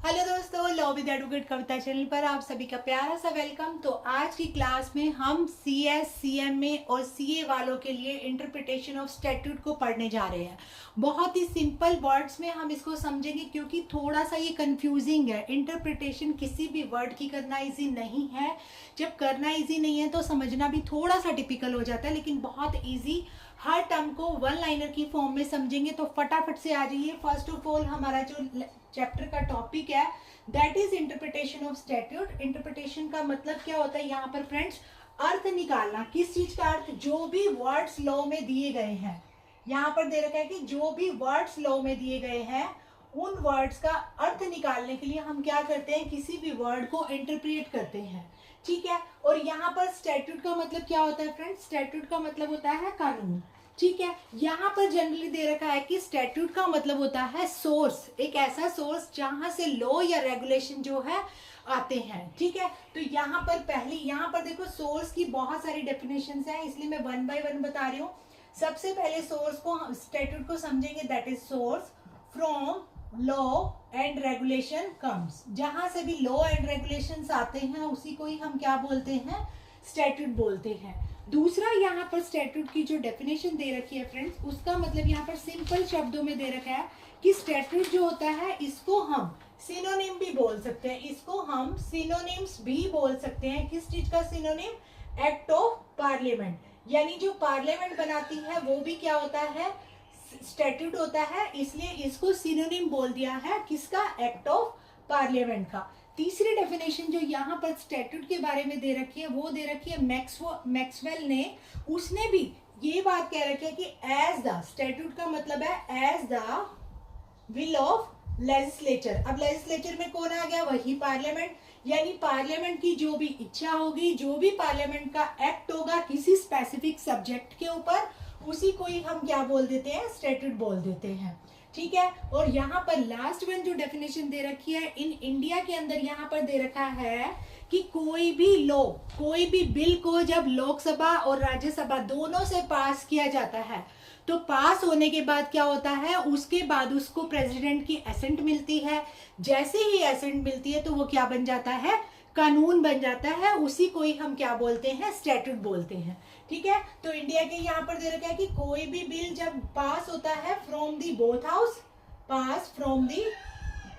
Hello दोस्तों, law with advocate Kavita channel पर आप सभी का प्यारा सा वेलकम। तो आज की क्लास में हम CS, CMA और CA वालों के लिए इंटरप्रिटेशन ऑफ स्टैट्यूट को पढ़ने जा रहे हैं। बहुत ही सिंपल वर्ड्स में हम इसको समझेंगे क्योंकि थोड़ा सा ये कंफ्यूजिंग है। इंटरप्रिटेशन किसी भी वर्ड की करना इजी नहीं है। जब करना इजी नहीं है तो समझना भी थोड़ा सा टिपिकल हो जाता है, लेकिन बहुत ईजी। हर टर्म को वन लाइनर की फॉर्म में समझेंगे तो फटाफट से आ जाइए। फर्स्ट ऑफ ऑल हमारा जो चैप्टर का टॉपिक है that is interpretation of statute. Interpretation का मतलब क्या होता है यहाँ पर फ्रेंड्स? अर्थ निकालना। किस चीज का अर्थ? जो भी वर्ड्स लॉ में दिए गए हैं, यहाँ पर दे रखा है कि जो भी वर्ड्स लॉ में दिए गए हैं उन वर्ड्स का अर्थ निकालने के लिए हम क्या करते हैं? किसी भी वर्ड को इंटरप्रिएट करते हैं। ठीक है। और यहाँ पर स्टैट्यूट का मतलब क्या होता है फ्रेंड्स? स्टैट्यूट का मतलब होता है कानून। ठीक है। यहाँ पर जनरली दे रखा है कि स्टैट्यूट का मतलब होता है सोर्स, एक ऐसा सोर्स जहां से लॉ या रेगुलेशन जो है आते हैं। ठीक है। तो यहाँ पर देखो सोर्स की बहुत सारी डेफिनेशंस हैं, इसलिए मैं वन बाय वन बता रही हूँ। सबसे पहले सोर्स को, स्टैट्यूट को समझेंगे। That is source from law and regulation comes. जहां से भी लॉ एंड रेगुलेशंस आते हैं उसी को ही हम क्या बोलते हैं? स्टैट्यूट बोलते हैं। दूसरा, यहाँ पर स्टैट्यूट की जो डेफिनेशन दे रखी है फ्रेंड्स, उसका मतलब यहाँ पर सिंपल शब्दों में दे रखा है कि स्टैट्यूट जो होता है इसको हम सिनोनिम भी बोल सकते हैं। इसको हम सिनोनिम्स भी बोल सकते हैं। किस चीज का सिनोनिम? Act of parliament. यानी जो पार्लियामेंट बनाती है वो भी क्या होता है? स्टैट्यूट होता है। इसलिए इसको सिनोनिम बोल दिया है किसका? एक्ट ऑफ पार्लियामेंट का। तीसरी डेफिनेशन जो यहाँ पर स्टैट्यूट के बारे में दे रखी है वो दे रखी है मैक्सवेल ने। उसने भी ये बात कह रखी है कि एज द, स्टैट्यूट का मतलब है as the will of legislature. अब लेजिस्लेचर में कौन आ गया? वही पार्लियामेंट। यानी पार्लियामेंट की जो भी इच्छा होगी, जो भी पार्लियामेंट का एक्ट होगा किसी स्पेसिफिक सब्जेक्ट के ऊपर, उसी को ही हम क्या बोल देते हैं? स्टैट्यूट बोल देते हैं। ठीक है। और यहाँ पर लास्ट वन जो डेफिनेशन दे रखी है इन इंडिया के अंदर, यहाँ पर दे रखा है कि कोई भी लॉ, कोई भी बिल को जब लोकसभा और राज्यसभा दोनों से पास किया जाता है तो पास होने के बाद क्या होता है? उसके बाद उसको प्रेसिडेंट की एसेंट मिलती है। जैसे ही एसेंट मिलती है तो वो क्या बन जाता है? कानून बन जाता है। उसी को ही हम क्या बोलते हैं? स्टैट्यूट बोलते हैं। ठीक है। तो इंडिया के यहाँ पर दे रखा है कि कोई भी बिल जब पास होता है from the both house, pass from the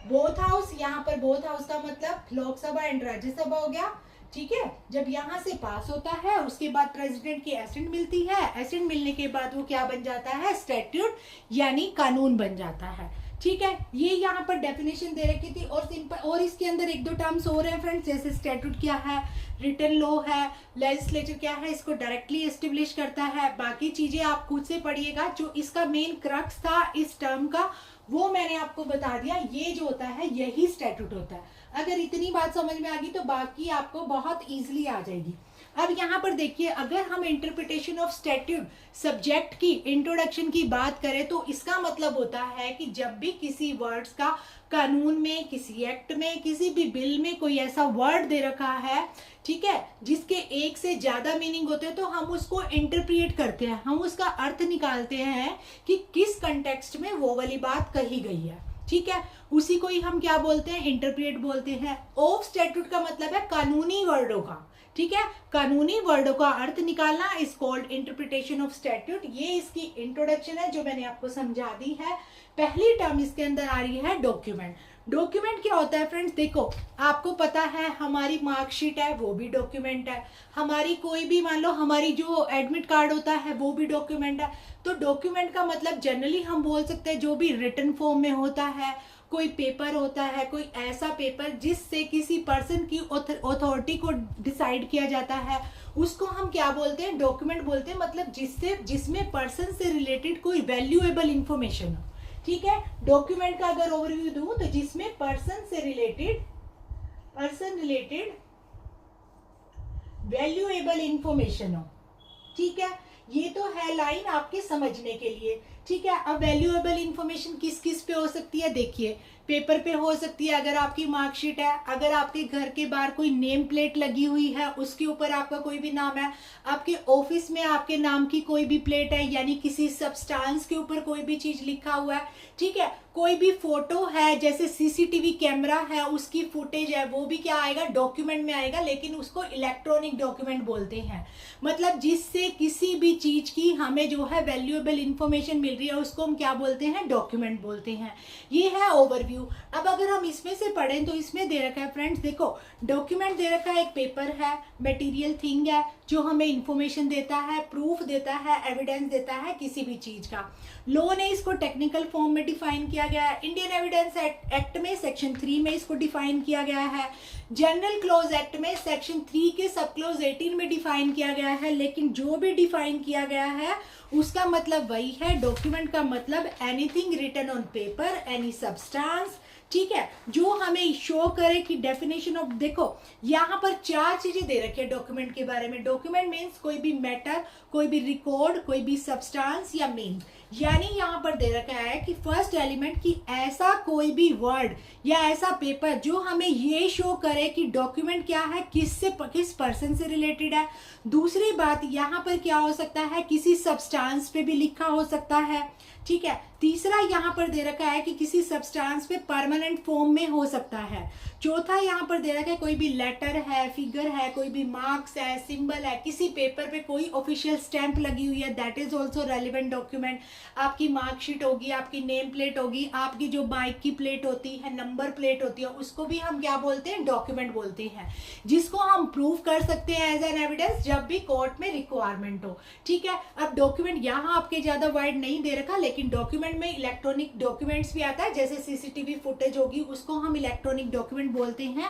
both house, यहाँ पर बोथ हाउस का मतलब लोकसभा एंड राज्यसभा हो गया। ठीक है। जब यहाँ से पास होता है उसके बाद प्रेसिडेंट की एसेंट मिलती है। एसेंट मिलने के बाद वो क्या बन जाता है? स्टैट्यूट, यानी कानून बन जाता है। ठीक है। ये यहाँ पर डेफिनेशन दे रखी थी। और सिंपल, और इसके अंदर एक दो टर्म्स और हैं फ्रेंड्स, जैसे स्टैट्यूट क्या है, रिटन लॉ है, लेजिस्लेचर क्या है, इसको डायरेक्टली एस्टेब्लिश करता है। बाकी चीजें आप खुद से पढ़िएगा। जो इसका मेन क्रक्स था इस टर्म का वो मैंने आपको बता दिया। ये जो होता है यही स्टैट्यूट होता है। अगर इतनी बात समझ में आ गई तो बाकी आपको बहुत इजीली आ जाएगी। अब यहाँ पर देखिए, अगर हम इंटरप्रिटेशन ऑफ स्टैट्यूट सब्जेक्ट की इंट्रोडक्शन की बात करें तो इसका मतलब होता है कि जब भी किसी वर्ड्स का कानून में, किसी एक्ट में, किसी भी बिल में कोई ऐसा वर्ड दे रखा है, ठीक है, जिसके एक से ज्यादा मीनिंग होते हैं तो हम उसको इंटरप्रिएट करते हैं, हम उसका अर्थ निकालते हैं कि किस कंटेक्स्ट में वो वाली बात कही गई है। ठीक है। उसी को ही हम क्या बोलते हैं? इंटरप्रिएट बोलते हैं। ऑफ स्टैट्यूट का मतलब है कानूनी वर्डों का। ठीक है। कानूनी वर्डों का अर्थ निकालना is called interpretation of statute. ये इसकी इंट्रोडक्शन है जो मैंने आपको समझा दी है। पहली टर्म इसके अंदर आ रही है डॉक्यूमेंट। डॉक्यूमेंट क्या होता है फ्रेंड्स? देखो, आपको पता है हमारी मार्कशीट है वो भी डॉक्यूमेंट है। हमारी कोई भी, मान लो हमारी जो एडमिट कार्ड होता है वो भी डॉक्यूमेंट है। तो डॉक्यूमेंट का मतलब जनरली हम बोल सकते हैं जो भी रिटन फॉर्म में होता है, कोई पेपर होता है, कोई ऐसा पेपर जिससे किसी पर्सन की अथॉरिटी को डिसाइड किया जाता है, उसको हम क्या बोलते हैं? डॉक्यूमेंट बोलते हैं। मतलब जिसमें पर्सन से रिलेटेड कोई वैल्यूएबल इंफॉर्मेशन हो। ठीक है। डॉक्यूमेंट का अगर ओवरव्यू दूं तो जिसमें पर्सन रिलेटेड वैल्यूएबल इंफॉर्मेशन हो। ठीक है। ये तो है लाइन आपके समझने के लिए। ठीक है। अब वैल्यूएबल इंफॉर्मेशन किस किस पे हो सकती है, देखिए पेपर पे हो सकती है, अगर आपकी मार्कशीट है, अगर आपके घर के बाहर कोई नेम प्लेट लगी हुई है उसके ऊपर आपका कोई भी नाम है, आपके ऑफिस में आपके नाम की कोई भी प्लेट है यानी किसी सब्सटेंस के ऊपर कोई भी चीज लिखा हुआ है, ठीक है, कोई भी फोटो है जैसे सीसीटीवी कैमरा है उसकी फुटेज है, वो भी क्या आएगा, डॉक्यूमेंट में आएगा, लेकिन उसको इलेक्ट्रॉनिक डॉक्यूमेंट बोलते हैं। मतलब जिससे किसी भी चीज की हमें जो है वैल्यूएबल इंफॉर्मेशन मिल रही है उसको हम क्या बोलते हैं, डॉक्यूमेंट बोलते हैं। ये है ओवरव्यू। अब अगर हम इसमें से पढ़ें तो इसमें दे रखा है फ्रेंड्स, देखो डॉक्यूमेंट दे रखा है, एक पेपर है, मटेरियल थिंग है जो हमें इंफॉर्मेशन देता है, प्रूफ देता है, एविडेंस देता है किसी भी चीज का। लॉ ने इसको टेक्निकल फॉर्म में डिफाइन किया गया है, इंडियन एविडेंस एक्ट में सेक्शन 3 में इसको डिफाइन किया गया है, जनरल क्लॉज एक्ट में सेक्शन 3 के सब क्लॉज 18 में डिफाइन किया गया है। लेकिन जो भी डिफाइन किया गया है उसका मतलब वही है, डॉक्यूमेंट का मतलब anything written on paper, any substance, ठीक है, जो हमें शो करे कि डेफिनेशन ऑफ, देखो यहाँ पर 4 चीजें दे रखी है डॉक्यूमेंट के बारे में। डॉक्यूमेंट मीन्स कोई भी मैटर, कोई भी रिकॉर्ड, कोई भी सब्सटेंस या मीन। यानी यहाँ पर दे रखा है कि फर्स्ट एलिमेंट की ऐसा कोई भी वर्ड या ऐसा पेपर जो हमें ये शो करे कि डॉक्यूमेंट क्या है, किस पर्सन से रिलेटेड है। दूसरी बात यहाँ पर क्या हो सकता है, किसी सब्सटेंस पे भी लिखा हो सकता है, ठीक है। तीसरा यहाँ पर दे रखा है कि किसी सब्सटेंस पे परमानेंट फॉर्म में हो सकता है। चौथा यहाँ पर दे रखा है कोई भी लेटर है, फिगर है, कोई भी मार्क्स है, सिंबल है, किसी पेपर पे कोई ऑफिशियल स्टैंप लगी हुई है, that is also relevant document. आपकी मार्कशीट होगी, आपकी नेम प्लेट होगी, आपकी जो बाइक की प्लेट होती है, नंबर प्लेट होती है, उसको भी हम क्या बोलते हैं, डॉक्यूमेंट बोलते हैं, जिसको हम प्रूव कर सकते हैं एज एन एविडेंस जब भी कोर्ट में रिक्वायरमेंट हो, ठीक है। अब डॉक्यूमेंट यहाँ आपके ज्यादा वाइड नहीं दे रखा, लेकिन डॉक्यूमेंट में इलेक्ट्रॉनिक डॉक्यूमेंट्स भी आता है, जैसे सीसीटीवी फुटेज होगी उसको हम इलेक्ट्रॉनिक डॉक्यूमेंट बोलते हैं।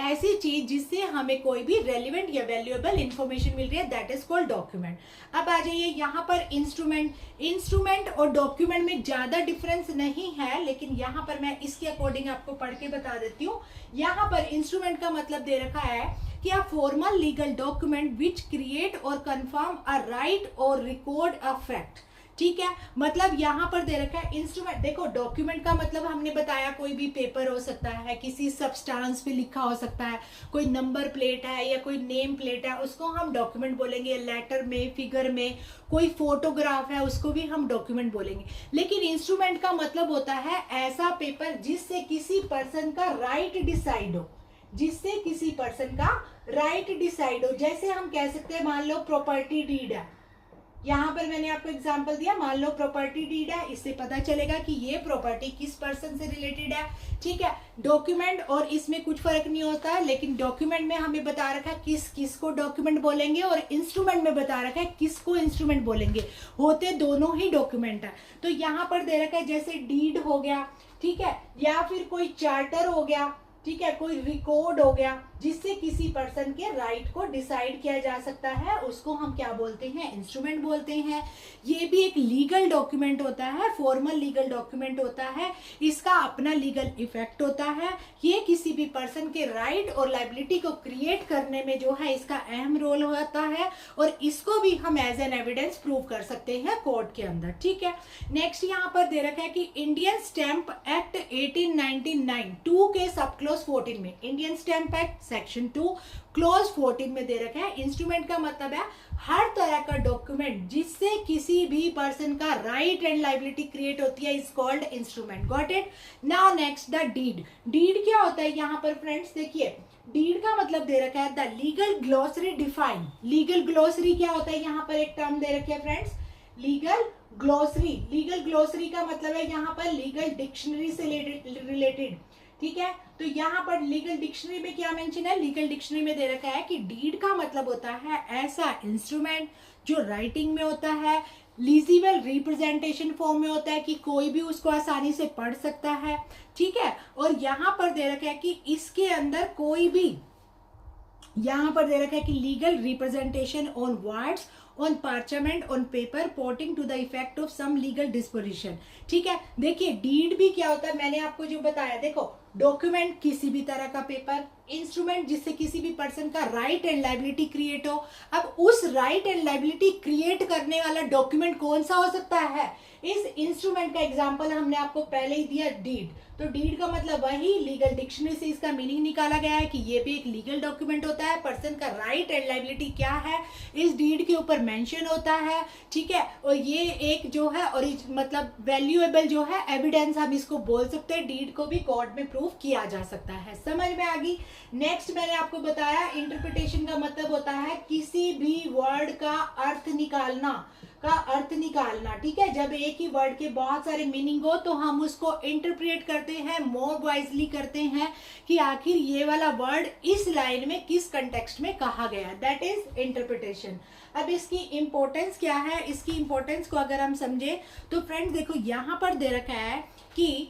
ऐसी चीज जिससे हमें कोई भी रेलिवेंट या वैल्यूएबल इंफॉर्मेशन मिल रही है, दैट इज कॉल्ड डॉक्यूमेंट। अब आ जाइए यहाँ पर इंस्ट्रूमेंट और डॉक्यूमेंट में ज्यादा डिफरेंस नहीं है, लेकिन यहाँ पर मैं इसके अकॉर्डिंग आपको पढ़ के बता देती हूँ। यहाँ पर इंस्ट्रूमेंट का मतलब दे रखा है कि a formal legal document which create or confirm a right or record a fact, ठीक है। मतलब यहाँ पर दे रखा है इंस्ट्रूमेंट, देखो डॉक्यूमेंट का मतलब हमने बताया कोई भी पेपर हो सकता है, किसी सब्सटेंस पे लिखा हो सकता है, कोई नंबर प्लेट है या कोई नेम प्लेट है, उसको हम डॉक्यूमेंट बोलेंगे। लेटर में, फिगर में, कोई फोटोग्राफ है उसको भी हम डॉक्यूमेंट बोलेंगे। लेकिन इंस्ट्रूमेंट का मतलब होता है ऐसा पेपर जिससे किसी पर्सन का राइट डिसाइड हो, जिससे किसी पर्सन का राइट डिसाइड हो। जैसे हम कह सकते हैं, मान लो प्रॉपर्टी डीड है, यहाँ पर मैंने आपको एग्जांपल दिया, मान लो प्रॉपर्टी डीड है, इससे पता चलेगा कि ये प्रॉपर्टी किस पर्सन से रिलेटेड है, ठीक है। डॉक्यूमेंट और इसमें कुछ फर्क नहीं होता है, लेकिन डॉक्यूमेंट में हमें बता रखा है किस को डॉक्यूमेंट बोलेंगे और इंस्ट्रूमेंट में बता रखा है किसको इंस्ट्रूमेंट बोलेंगे, होते दोनों ही डॉक्यूमेंट है। तो यहाँ पर दे रखा है जैसे डीड हो गया, ठीक है, या फिर कोई चार्टर हो गया, ठीक है, कोई रिकॉर्ड हो गया, जिससे किसी पर्सन के राइट को डिसाइड किया जा सकता है, उसको हम क्या बोलते हैं, इंस्ट्रूमेंट बोलते हैं। ये भी एक लीगल डॉक्यूमेंट होता है, फॉर्मल लीगल डॉक्यूमेंट होता है, इसका अपना लीगल इफेक्ट होता है। ये किसी भी पर्सन के राइट और लाइबिलिटी को क्रिएट करने में जो है इसका अहम रोल होता है, और इसको भी हम एज एन एविडेंस प्रूव कर सकते हैं कोर्ट के अंदर, ठीक है। नेक्स्ट यहाँ पर दे रखा है कि इंडियन स्टैंप एक्ट 1899 2 के सब क्लॉज 14 में, Indian stamp act section 2 clause 14 में दे रखा है इंस्ट्रूमेंट का मतलब है हर तरह का डॉक्यूमेंट जिससे किसी भी पर्सन का राइट एंड लाइबिलिटी क्रिएट होती है, is called instrument. Got it. Now next the deed. Deed क्या होता है यहाँ पर फ्रेंड्स, देखिए डीड का मतलब दे रखा है the legal glossary define. Legal glossary क्या होता है, यहाँ पर एक टर्म दे रखे है friends, legal glossary. Legal glossary का मतलब है यहाँ पर लीगल डिक्शनरी से रिलेटेड, ठीक है। तो यहाँ पर लीगल डिक्शनरी में क्या मेंशन है, लीगल डिक्शनरी में दे रखा है कि डीड का मतलब होता है ऐसा इंस्ट्रूमेंट जो राइटिंग में होता है, लीजिबल रिप्रेजेंटेशन फॉर्म में होता है कि कोई भी उसको आसानी से पढ़ सकता है, ठीक है। और यहाँ पर दे रखा है कि इसके अंदर कोई भी, यहाँ पर दे रखा है कि legal representation on words, on parchment, on paper, porting to the effect of some legal disposition, ठीक है। देखिए डीड भी क्या होता है, मैंने आपको जो बताया, देखो डॉक्यूमेंट किसी भी तरह का पेपर, इंस्ट्रूमेंट जिससे किसी भी पर्सन का राइट एंड लायबिलिटी क्रिएट हो। अब उस राइट एंड लायबिलिटी क्रिएट करने वाला डॉक्यूमेंट कौन सा हो सकता है? इस इंस्ट्रूमेंट का एग्जांपल हमने आपको पहले ही दिया, डीड। तो डीड का मतलब वही, लीगल डिक्शनरी से इसका मीनिंग निकाला गया है कि ये भी एक लीगल डॉक्यूमेंट होता है। पर्सन का राइट एंड लायबिलिटी क्या है इस डीड के ऊपर मेंशन होता है, ठीक है। और ये एक जो है और मतलब वैल्यूएबल जो है एविडेंस हम इसको बोल सकते हैं, डीड को भी कोर्ट में प्रूव किया जा सकता है। समझ में आ गई? नेक्स्ट मैंने आपको बताया इंटरप्रिटेशन का मतलब होता है किसी भी वर्ड का अर्थ निकालना, ठीक है। जब एक ही वर्ड के बहुत सारे मीनिंग हो तो हम उसको इंटरप्रेट करते हैं, मोर वाइजली करते हैं कि आखिर ये वाला वर्ड इस लाइन में किस कंटेक्स्ट में कहा गया, दैट इज इंटरप्रिटेशन। अब इसकी इंपॉर्टेंस क्या है? इसकी इंपॉर्टेंस को अगर हम समझे तो फ्रेंड्स देखो यहां पर दे रखा है कि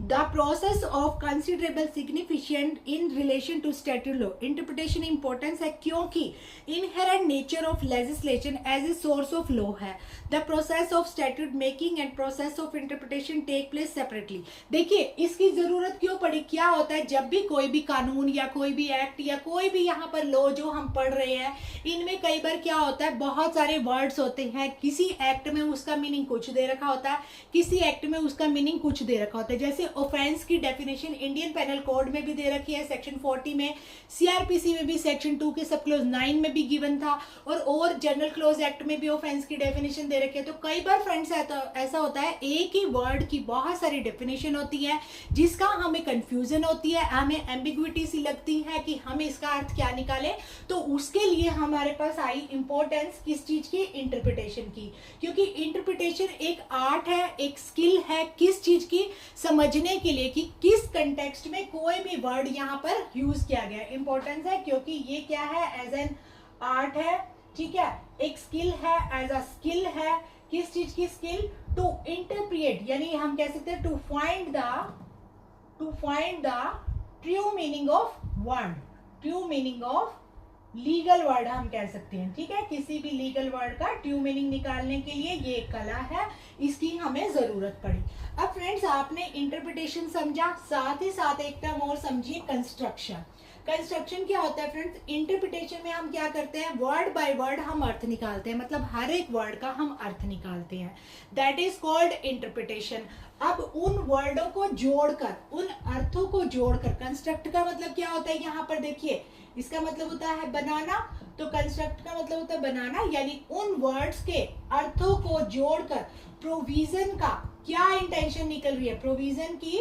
the process of considerable significance in relation to statute law। Interpretation importance है क्योंकि inherent nature of legislation as a source of law है। the process of statute making and process of interpretation take place separately। देखिए इसकी जरूरत क्यों पड़ी? क्या होता है जब भी कोई भी कानून या कोई भी एक्ट या कोई भी यहाँ पर लॉ जो हम पढ़ रहे हैं, इनमें कई बार क्या होता है बहुत सारे वर्ड्स होते हैं। किसी एक्ट में उसका मीनिंग कुछ दे रखा होता है, किसी एक्ट में उसका मीनिंग कुछ दे रखा होता है। जैसे ऑफेंस की डेफिनेशन इंडियन पेनल कोड में भी दे रखी है सेक्शन 40 में, सीआरपीसी में भी सेक्शन 2 के सब क्लोज 9 में भी गिवन था, और जनरल क्लोज एक्ट में भी ऑफेंस की डेफिनेशन दे रखी है। तो कई बार फ्रेंड्स ऐसा होता है एक ही वर्ड की बहुत सारी डेफिनेशन होती है जिसका हमें कंफ्यूजन होती है, हमें एम्बिग्विटी सी लगती है कि हमें इसका अर्थ क्या निकाले। तो उसके लिए हमारे पास आई इंपॉर्टेंस किस चीज की? इंटरप्रिटेशन की। क्योंकि इंटरप्रिटेशन एक आर्ट है, एक स्किल है किस चीज की? समझने के लिए कि किस कंटेक्स्ट में कोई भी वर्ड यहाँ पर यूज किया गया। इंपॉर्टेंस है क्योंकि ये क्या है? एज एन आर्ट है, ठीक है, एक स्किल है, एज अ स्किल है। किस चीज की स्किल? टू इंटरप्रिएट, यानी हम कह सकते हैं to find the true meaning of word, true meaning of legal word हम कह सकते हैं, ठीक है। किसी भी लीगल वर्ड का ट्रू मीनिंग निकालने के लिए ये कला है, इसकी हमें जरूरत पड़ी। अब फ्रेंड्स आपने इंटरप्रिटेशन समझा, साथ ही साथ एक टर्म और समझिए, कंस्ट्रक्शन। कंस्ट्रक्शन क्या होता है फ्रेंड्स? इंटरप्रिटेशन में हम क्या करते हैं? वर्ड बाय वर्ड हम अर्थ निकालते हैं, मतलब हर एक वर्ड का हम अर्थ निकालते हैं, दैट इज कॉल्ड इंटरप्रिटेशन। अब उन वर्डों को जोड़कर, उन अर्थों को जोड़कर, कंस्ट्रक्ट का मतलब क्या होता है? यहाँ पर देखिए इसका मतलब होता है बनाना, तो कंस्ट्रक्ट का मतलब होता है बनाना, यानी उन वर्ड्स के अर्थों को जोड़कर प्रोविजन का क्या इंटेंशन निकल रही है, प्रोविजन की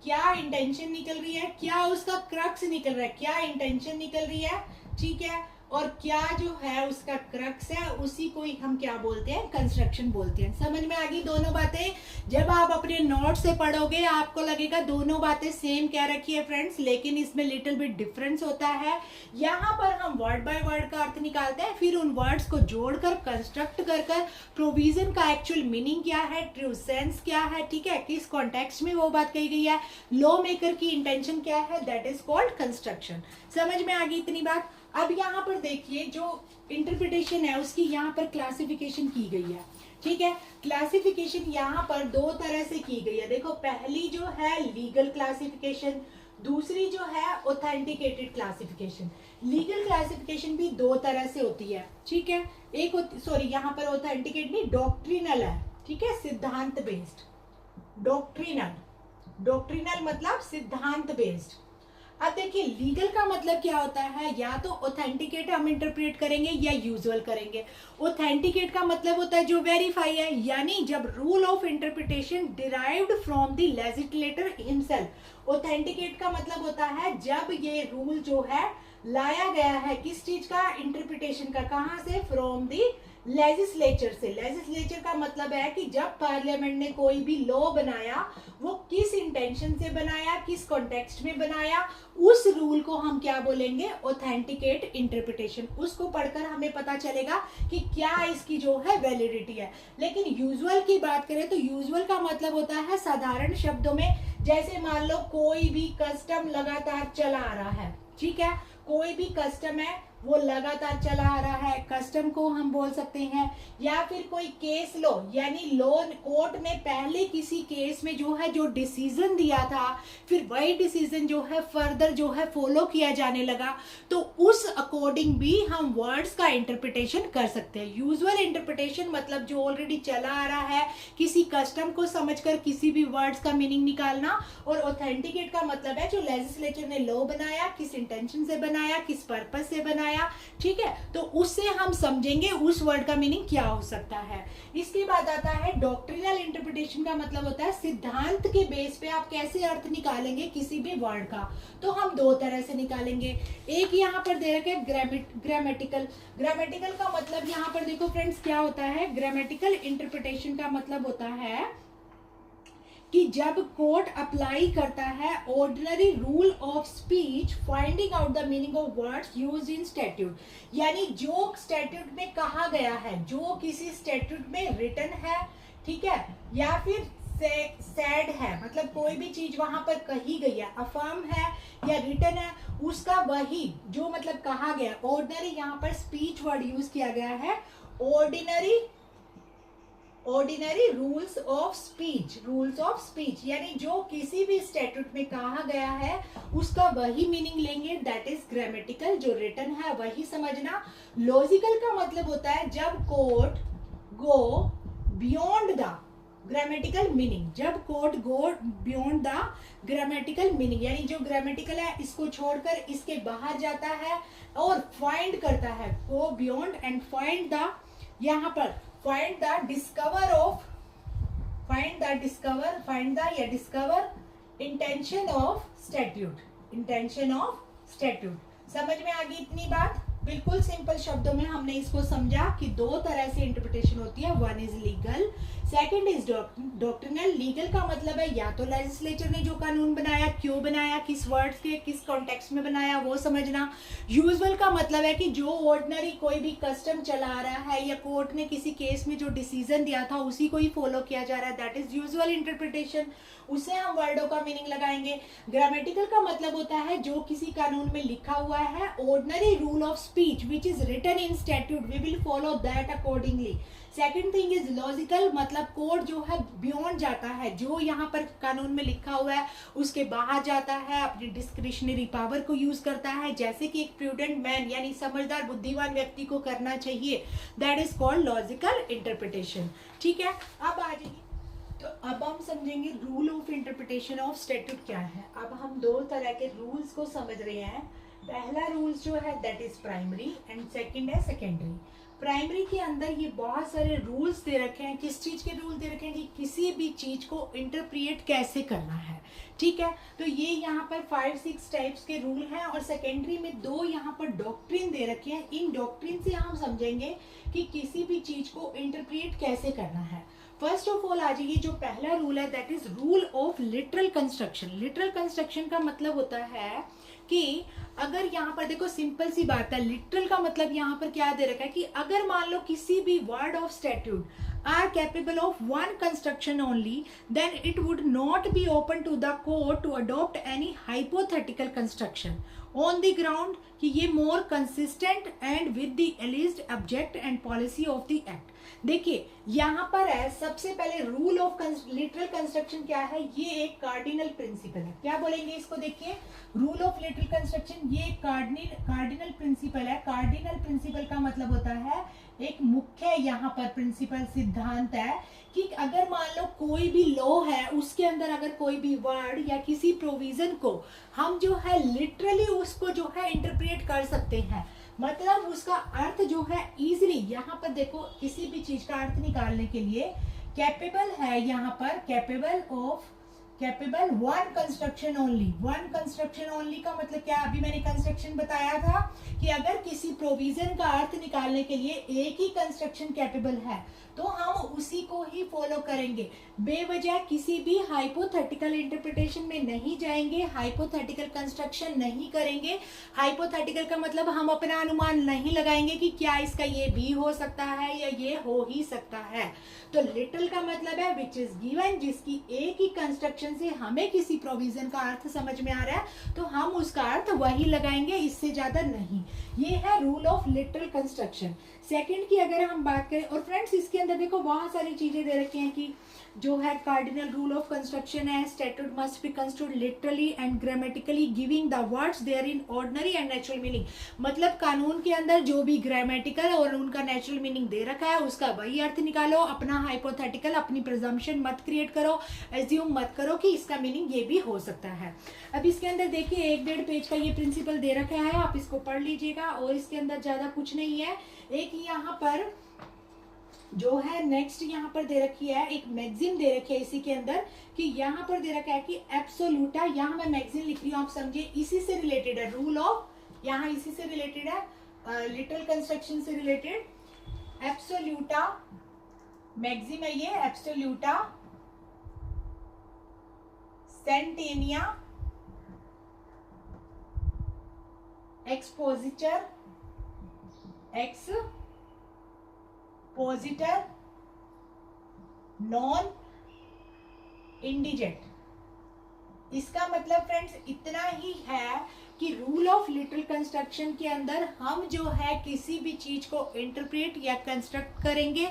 क्या इंटेंशन निकल रही है, क्या उसका क्रक्स निकल रहा है, क्या इंटेंशन निकल रही है, ठीक है, और क्या जो है उसका क्रक्स है, उसी को ही हम क्या बोलते हैं? कंस्ट्रक्शन बोलते हैं। समझ में आ गई दोनों बातें? जब आप अपने नोट से पढ़ोगे आपको लगेगा दोनों बातें सेम कह रखी है फ्रेंड्स, लेकिन इसमें लिटिल बिट डिफरेंस होता है। यहाँ पर हम वर्ड बाय वर्ड का अर्थ निकालते हैं, फिर उन वर्ड्स को जोड़कर कंस्ट्रक्ट कर प्रोविजन का एक्चुअल मीनिंग क्या है, ट्रू सेंस क्या है, ठीक है, किस कॉन्टेक्स्ट में वो बात कही गई है, लॉ मेकर की इंटेंशन क्या है, दैट इज कॉल्ड कंस्ट्रक्शन। समझ में आ गई इतनी बात? अब यहाँ पर देखिए जो इंटरप्रिटेशन है उसकी यहाँ पर क्लासिफिकेशन की गई है, ठीक है। क्लासिफिकेशन यहाँ पर दो तरह से की गई है। देखो पहली जो है लीगल क्लासिफिकेशन, दूसरी जो है ऑथेंटिकेटेड क्लासिफिकेशन। लीगल क्लासिफिकेशन भी दो तरह से होती है, ठीक है। एक यहाँ पर ऑथेंटिकेट नहीं, डॉक्ट्रिनल है, ठीक है, सिद्धांत बेस्ड। डॉक्ट्रिनल मतलब सिद्धांत बेस्ड। अब देखिए लीगल का मतलब क्या होता है, या तो ऑथेंटिकेट हम इंटरप्रेट करेंगे या यूजुअल करेंगे। ऑथेंटिकेट का मतलब होता है जो वेरीफाई है, यानी जब rule of interpretation derived from the legislator himself. Authenticate का मतलब होता है जब ये रूल जो है लाया गया है किस चीज का? इंटरप्रिटेशन का। कहाँ से? फ्रॉम द लेजिस्लेचर से। लेजिस्लेचर का मतलब है कि जब पार्लियामेंट ने कोई भी लॉ बनाया वो किस इंटेंशन से बनाया, किस कॉन्टेक्स्ट में बनाया, उस रूल को हम क्या बोलेंगे? Authenticate interpretation. उसको पढ़कर हमें पता चलेगा कि क्या इसकी जो है वैलिडिटी है। लेकिन यूजुअल की बात करें तो यूजुअल का मतलब होता है साधारण शब्दों में, जैसे मान लो कोई भी कस्टम लगातार चला आ रहा है, ठीक है, कोई भी कस्टम है वो लगातार चला आ रहा है, कस्टम को हम बोल सकते हैं। या फिर कोई केस लो, यानी लोन कोर्ट ने पहले किसी केस में जो है जो डिसीजन दिया था, फिर वही डिसीजन जो है फर्दर जो है फॉलो किया जाने लगा, तो उस अकॉर्डिंग भी हम वर्ड्स का इंटरप्रिटेशन कर सकते हैं। यूजुअल इंटरप्रिटेशन मतलब जो ऑलरेडी चला आ रहा है, किसी कस्टम को समझकर किसी भी वर्ड्स का मीनिंग निकालना। और ऑथेंटिकेट का मतलब है जो लेजिस्लेचर ने लॉ बनाया, किस इंटेंशन से बनाया, किस पर्पस से बनाया, ठीक है, तो उससे हम समझेंगे उस वर्ड का मीनिंग क्या हो सकता है। इसके बाद आता है डॉक्ट्रिनल इंटरप्रिटेशन का मतलब होता है सिद्धांत के बेस पे आप कैसे अर्थ निकालेंगे किसी भी वर्ड का। तो हम दो तरह से निकालेंगे। एक यहाँ पर दे रखे ग्रामेटिकल। ग्रामेटिकल का मतलब यहाँ पर देखो फ्रेंड्स क्या होता है, ग्रामेटिकल इंटरप्रिटेशन का मतलब होता है कि जब कोर्ट अप्लाई करता है ordinary rule of speech finding out the meaning of words used in statute, यानी जो स्टैट्यूट में कहा गया है, जो किसी स्टैट्यूट में रिटन है, ठीक है, या फिर सेड है, मतलब कोई भी चीज वहां पर कही गई है, अफर्म है या रिटन है, उसका वही जो मतलब कहा गया। ऑर्डिनरी यहाँ पर स्पीच वर्ड यूज किया गया है, ऑर्डिनरी रूल्स ऑफ स्पीच, यानी जो किसी भी स्टैट्यूट में कहा गया है उसका वही मीनिंग लेंगे, दैट इज ग्रामेटिकल। जो रिटन है वही समझना। लॉजिकल का मतलब होता है जब court go beyond the grammatical meaning, जब court go beyond the grammatical meaning, यानी जो ग्रामेटिकल है इसको छोड़कर इसके बाहर जाता है और फाइंड करता है, go beyond and find the, यहाँ पर find the discover intention of statute। समझ में आ गई इतनी बात? बिल्कुल सिंपल शब्दों में हमने इसको समझा कि दो तरह से इंटरप्रिटेशन होती है, one is legal, second is doctrinal. Legal का मतलब है या तो लेजिस्लेचर ने जो कानून बनाया, क्यों बनाया, किस वर्ड्स के किस कॉन्टेक्स्ट में बनाया वो समझना। यूजुअल का मतलब है कि जो ऑर्डिनरी कोई भी कस्टम चला आ रहा है या कोर्ट ने किसी केस में जो डिसीजन दिया था उसी को ही फॉलो किया जा रहा है, दैट इज यूजुअल इंटरप्रिटेशन। उससे हम वर्डों का मीनिंग लगाएंगे। ग्रामेटिकल का मतलब होता है जो किसी कानून में लिखा हुआ है, ordinary rule of speech which is written in statute, we will follow that accordingly. Second thing is logical, मतलब कोर्ट जो है बियॉन्ड जाता है, जो यहाँ पर कानून में लिखा हुआ है उसके बाहर जाता है, अपनी डिस्क्रिशनरी पावर को यूज करता है, जैसे कि एक प्रूडेंट मैन यानी समझदार बुद्धिमान व्यक्ति को करना चाहिए, that is called logical interpretation. ठीक है, अब आ जाइए, तो अब हम समझेंगे rule of interpretation of statute क्या है। अब हम दो तरह के रूल्स को समझ रहे हैं। पहला रूल्स जो है that is primary and second है सेकेंडरी। प्राइमरी के अंदर ये बहुत सारे रूल्स दे रखे हैं। किस चीज के रूल दे रखे हैं कि किसी भी चीज को इंटरप्रिएट कैसे करना है, ठीक है। तो ये यहाँ पर 5-6 टाइप्स के रूल हैं और सेकेंडरी में 2 यहाँ पर डॉक्ट्रिन दे रखे हैं। इन डॉक्ट्रिन से हम समझेंगे कि किसी भी चीज को इंटरप्रिएट कैसे करना है। फर्स्ट ऑफ ऑल आ जाइए, जो पहला रूल है that is rule of literal construction. Literal construction का मतलब होता है कि अगर यहाँ पर देखो सिंपल सी बात है, लिटरल का मतलब यहाँ पर क्या दे रखा है कि अगर मान लो किसी भी word of statute are capable of one construction only, then it would not be open to the court to adopt any hypothetical construction on the ground कि ये more consistent and with the alleged object and policy of the act। देखिए यहाँ पर है, सबसे पहले rule of literal construction क्या है, ये एक कार्डिनल प्रिंसिपल है। क्या बोलेंगे इसको, देखिए रूल ऑफ लिटरल कंस्ट्रक्शन ये कार्डिनल प्रिंसिपल है। कार्डिनल प्रिंसिपल का मतलब होता है एक मुख्य यहाँ पर प्रिंसिपल सिद्धांत है कि अगर मान लो कोई भी लॉ है उसके अंदर अगर कोई भी वर्ड या किसी प्रोविजन को हम जो है लिटरली उसको जो है इंटरप्रेट कर सकते हैं, मतलब उसका अर्थ जो है इजीली, यहाँ पर देखो किसी भी चीज का अर्थ निकालने के लिए कैपेबल है, यहाँ पर कैपेबल वन कंस्ट्रक्शन ओनली का मतलब क्या, अभी मैंने कंस्ट्रक्शन बताया था कि अगर किसी प्रोविजन का अर्थ निकालने के लिए एक ही कंस्ट्रक्शन कैपेबल है तो हम उसी को ही फॉलो करेंगे, बेवजह किसी भी हाइपोथेटिकल इंटरप्रिटेशन में नहीं जाएंगे, हाइपोथेटिकल कंस्ट्रक्शन नहीं करेंगे। हाइपोथेटिकल का मतलब हम अपना अनुमान नहीं लगाएंगे कि क्या इसका ये भी हो सकता है या ये हो ही सकता है। तो लिटिल का मतलब है विच इज गिवन, जिसकी एक ही कंस्ट्रक्शन से हमें किसी प्रोविजन का अर्थ समझ में आ रहा है तो हम उसका अर्थ वही लगाएंगे, इससे ज्यादा नहीं। ये है rule of little construction. Second की अगर हम बात करें, और फ्रेंड्स इसके अंदर देखो बहुत सारी चीजें दे रखी हैं कि जो है कार्डिनल रूल ऑफ कंस्ट्रक्शन है, statute must be constructed literally and grammatically giving the words their in ordinary and natural meaning. मतलब कानून के अंदर जो भी ग्रामेटिकल और उनका नेचुरल मीनिंग दे रखा है उसका वही अर्थ निकालो, अपना हाइपोथेटिकल, अपनी प्रिजम्पशन मत क्रिएट करो, एज्यूम मत करो कि इसका मीनिंग ये भी हो सकता है। अब इसके अंदर देखिए 1.5 पेज का ये प्रिंसिपल दे रखा है, आप इसको पढ़ लीजिएगा और इसके अंदर ज्यादा कुछ नहीं है। एक यहाँ पर जो है नेक्स्ट यहाँ पर दे रखी है, एक मैगजीन दे रखी है इसी के अंदर कि यहाँ पर दे रखा है कि एब्सोल्यूटा, यहाँ मैं मैगजीन लिख रही हूँ, आप समझिए इसी से रिलेटेड है रूल ऑफ, यहाँ इसी से रिलेटेड है, लिटिल कंस्ट्रक्शन से रिलेटेड। एब्सोल्यूटा मैगजीन है ये, एब्सोल्यूटा सेंटेनिया एक्सपोजिटर पोजिटर नॉन इंडिजेंट। इसका मतलब फ्रेंड्स इतना ही है कि रूल ऑफ लिटिल कंस्ट्रक्शन के अंदर हम जो है किसी भी चीज को इंटरप्रेट या कंस्ट्रक्ट करेंगे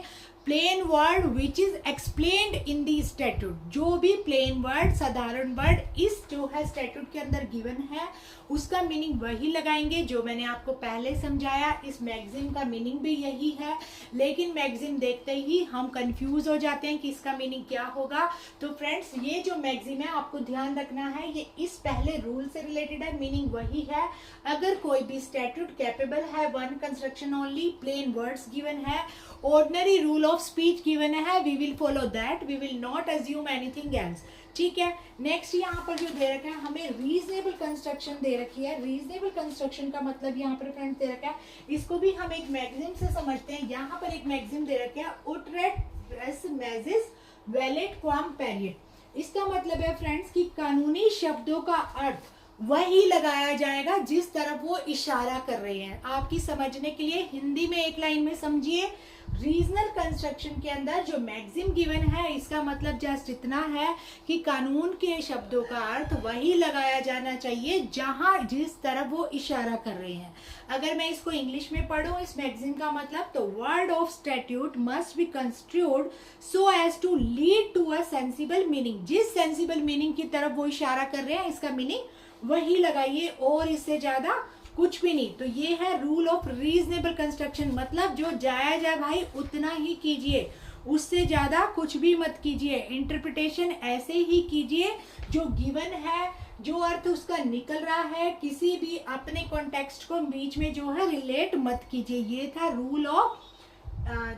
plain word which is explained in the statute. जो भी प्लेन वर्ड, साधारण वर्ड इस जो है स्टैट्यूट के अंदर गिवन है उसका मीनिंग वही लगाएंगे जो मैंने आपको पहले समझाया। इस मैगजीन का मीनिंग भी यही है, लेकिन मैगजीन देखते ही हम कंफ्यूज हो जाते हैं कि इसका मीनिंग क्या होगा। तो फ्रेंड्स ये जो मैगजीन है आपको ध्यान रखना है, ये इस पहले रूल से रिलेटेड है, मीनिंग वही है। अगर कोई भी स्टैट्यूट कैपेबल है one construction only, plain words given है, ordinary rule of speech given है, we will follow that, we will not assume anything else. ठीक है, नेक्स्ट यहाँ पर जो दे रखा है हमें रीजनेबल कंस्ट्रक्शन दे रखी है। रीजनेबल कंस्ट्रक्शन का मतलब यहाँ पर फ्रेंड्स दे रखा है, इसको भी हम एक मैगजीन से समझते हैं। यहाँ पर एक मैगजीन दे रखा है उट्रेट प्रेस मैजिस वैलेट क्वाम पेरियड। इसका मतलब है फ्रेंड्स कि कानूनी शब्दों का अर्थ वही लगाया जाएगा जिस तरफ वो इशारा कर रहे हैं। आपकी समझने के लिए हिंदी में एक लाइन में समझिए, रीजनल कंस्ट्रक्शन के अंदर जो मैगजीन गिवन है इसका मतलब जस्ट इतना है कि कानून के शब्दों का अर्थ वही लगाया जाना चाहिए जहां जिस तरफ वो इशारा कर रहे हैं। अगर मैं इसको इंग्लिश में पढ़ूं इस मैगजीन का मतलब, तो word of statute must be construed so as to lead to a sensible meaning. जिस सेंसिबल मीनिंग की तरफ वो इशारा कर रहे हैं इसका मीनिंग वही लगाइए और इससे ज्यादा कुछ भी नहीं। तो ये है रूल ऑफ रीजनेबल कंस्ट्रक्शन, मतलब जो जायज है भाई उतना ही कीजिए, उससे ज्यादा कुछ भी मत कीजिए। इंटरप्रिटेशन ऐसे ही कीजिए जो गिवन है, जो अर्थ उसका निकल रहा है, किसी भी अपने कॉन्टेक्स्ट को बीच में जो है रिलेट मत कीजिए। ये था rule of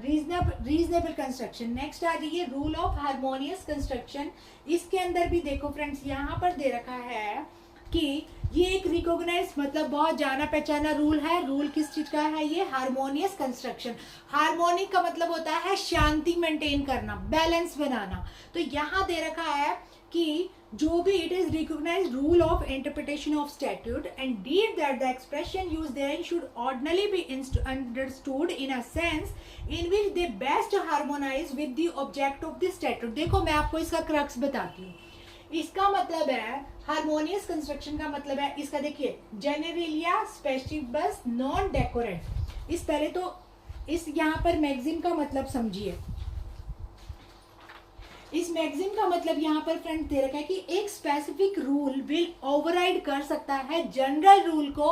reasonable construction. Next आ जाइए रूल ऑफ हार्मोनियस कंस्ट्रक्शन। इसके अंदर भी देखो फ्रेंड्स यहाँ पर दे रखा है कि ये एक रिकॉग्नाइज मतलब बहुत जाना पहचाना रूल है। रूल किस चीज का है? ये हार्मोनियस कंस्ट्रक्शन। हार्मोनिक का मतलब होता है शांति मेंटेन करना, बैलेंस बनाना। तो यहाँ दे रखा है कि जो भी it is recognised rule of interpretation of statute and deed that the expression use there should ordinarily be understood in a sense in which they best harmonise with the object of the statute. देखो मैं आपको इसका crux बताती हूँ। इसका मतलब है harmonious construction का मतलब है इसका, देखिए जेनेरिलिया स्पेसिफिकस नॉन डेकोरेट। इस पहले तो इस यहाँ पर मैगजीन का मतलब समझिए। इस मैगजीन का मतलब यहाँ पर फ्रेंड दे रखा है कि एक स्पेसिफिक रूल विल ओवरराइड कर सकता है जनरल रूल को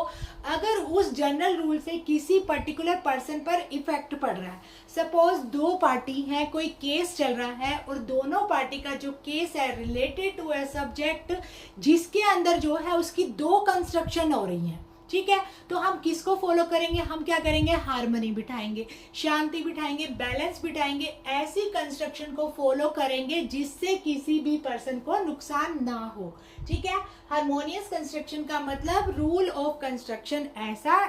अगर उस जनरल रूल से किसी पर्टिकुलर पर्सन पर इफेक्ट पड़ रहा है। सपोज दो पार्टी है, कोई केस चल रहा है और दोनों पार्टी का जो केस है रिलेटेड टू ए सब्जेक्ट जिसके अंदर जो है उसकी दो कंस्ट्रक्शन हो रही है। ठीक है। तो हम किसको फॉलो करेंगे, हम क्या करेंगे, हार्मनी बिठाएंगे, शांति बिठाएंगे, बैलेंस बिठाएंगे, ऐसी कंस्ट्रक्शन को फॉलो करेंगे जिससे किसी भी पर्सन को नुकसान ना हो। ठीक है। हार्मोनियस कंस्ट्रक्शन का मतलब रूल ऑफ कंस्ट्रक्शन,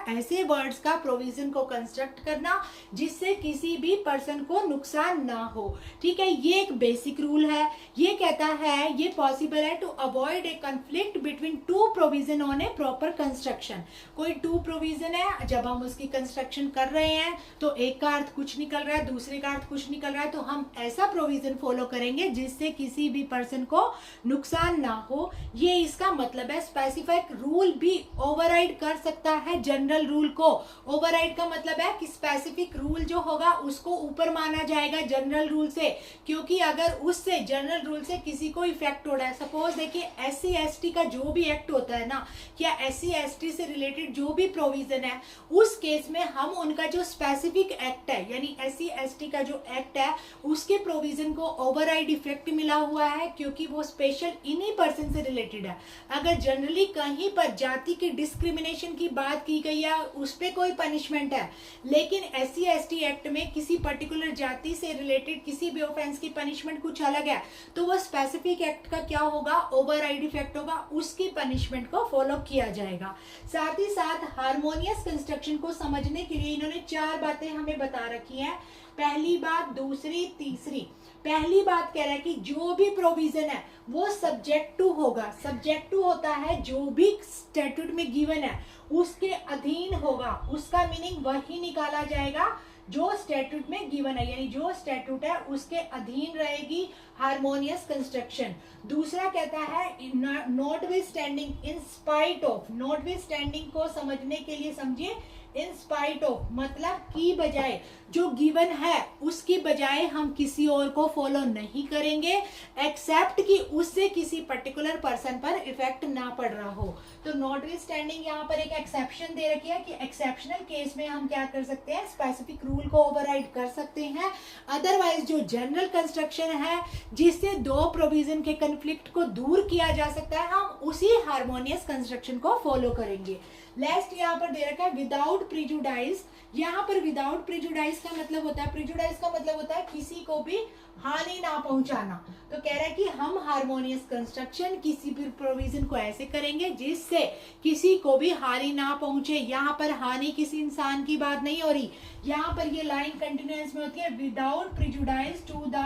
ऐसे वर्ड्स का प्रोविजन को कंस्ट्रक्ट करना जिससे किसी भी पर्सन को नुकसान ना हो। ठीक है। ये एक बेसिक रूल है। ये कहता है, ये पॉसिबल है to avoid a conflict between two provision on a proper construction. कोई टू प्रोविजन है, जब हम उसकी कंस्ट्रक्शन कर रहे हैं तो एक का अर्थ कुछ निकल रहा है, दूसरे का अर्थ कुछ निकल रहा है, तो हम ऐसा प्रोविजन फॉलो करेंगे जिससे किसी भी पर्सन को नुकसान ना हो। ये इसका मतलब है। स्पेसिफिक रूल भी ओवरराइड कर सकता है जनरल रूल को। ओवरराइड का मतलब है कि स्पेसिफिक रूल जो होगा उसको ऊपर माना जाएगा जनरल रूल से, क्योंकि अगर उससे जनरल रूल से किसी को इफेक्ट हो रहा है, सपोज देखिए SC/ST का जो भी एक्ट होता है ना, या SC/ST से रिलेटेड जो भी प्रोविजन है, उस केस में हम उनका जो स्पेसिफिक एक्ट है, यानी SC/ST का जो एक्ट है उसके प्रोविजन को ओवरराइड इफेक्ट मिला हुआ है, क्योंकि वो स्पेशल इन्हीं पर्सन से रिलेटेड है। अगर जनरली कहीं पर जाति की डिस्क्रिमिनेशन की बात की गई है, उस पर कोई पनिशमेंट है, लेकिन SC/ST एक्ट में किसी पर्टिकुलर जाति से रिलेटेड किसी भी ऑफेंस की पनिशमेंट कुछ अलग है, तो वो स्पेसिफिक एक्ट का क्या होगा, ओवरराइड इफेक्ट होगा, उसकी पनिशमेंट को फॉलो किया जाएगा। साथ ही साथ हार्मोनियस कंस्ट्रक्शन को समझने के लिए इन्होंने 4 बातें हमें बता रखी हैं। पहली बात, दूसरी, तीसरी। पहली बात कह रहा है कि जो भी प्रोविजन है वो सब्जेक्ट टू होगा। सब्जेक्ट टू होता है जो भी स्टैट्यूट में गिवन है उसके अधीन होगा। उसका मीनिंग वही निकाला जाएगा जो स्टैट्यूट में गिवन है, यानी जो स्टैट्यूट है उसके अधीन रहेगी हार्मोनियस कंस्ट्रक्शन। दूसरा कहता है not with standing, in spite of. Not with standing को समझने के लिए समझिए, इन स्पाइट ऑफ मतलब की बजाय, जो गिवन है उसकी बजाय हम किसी और को फॉलो नहीं करेंगे, एक्सेप्ट कि उससे किसी पर्टिकुलर पर्सन पर इफेक्ट ना पड़ रहा हो। तो नॉट विथ स्टैंडिंग यहाँ पर एक एक्सेप्शन दे रखी है कि एक्सेप्शनल केस में हम क्या कर सकते हैं, स्पेसिफिक रूल को ओवरराइड कर सकते हैं। अदरवाइज जो जनरल कंस्ट्रक्शन है जिससे दो प्रोविजन के कन्फ्लिक्ट को दूर किया जा सकता है, हम उसी हार्मोनियस कंस्ट्रक्शन को फॉलो करेंगे। लास्ट यहाँ पर दे रखा है विदाउट प्रिजुडाइज। यहाँ पर विदाउट प्रिजुडाइज का मतलब होता है, प्रिजुडाइज का मतलब होता है किसी को भी हानि ना पहुंचाना। तो कह रहा है कि हम हार्मोनियस कंस्ट्रक्शन किसी भी प्रोविजन को ऐसे करेंगे जिससे किसी को भी हानि ना पहुंचे। यहाँ पर हानि किसी इंसान की बात नहीं हो रही, यहाँ पर ये लाइन कंटिन्यूअस में होती है, without prejudice to the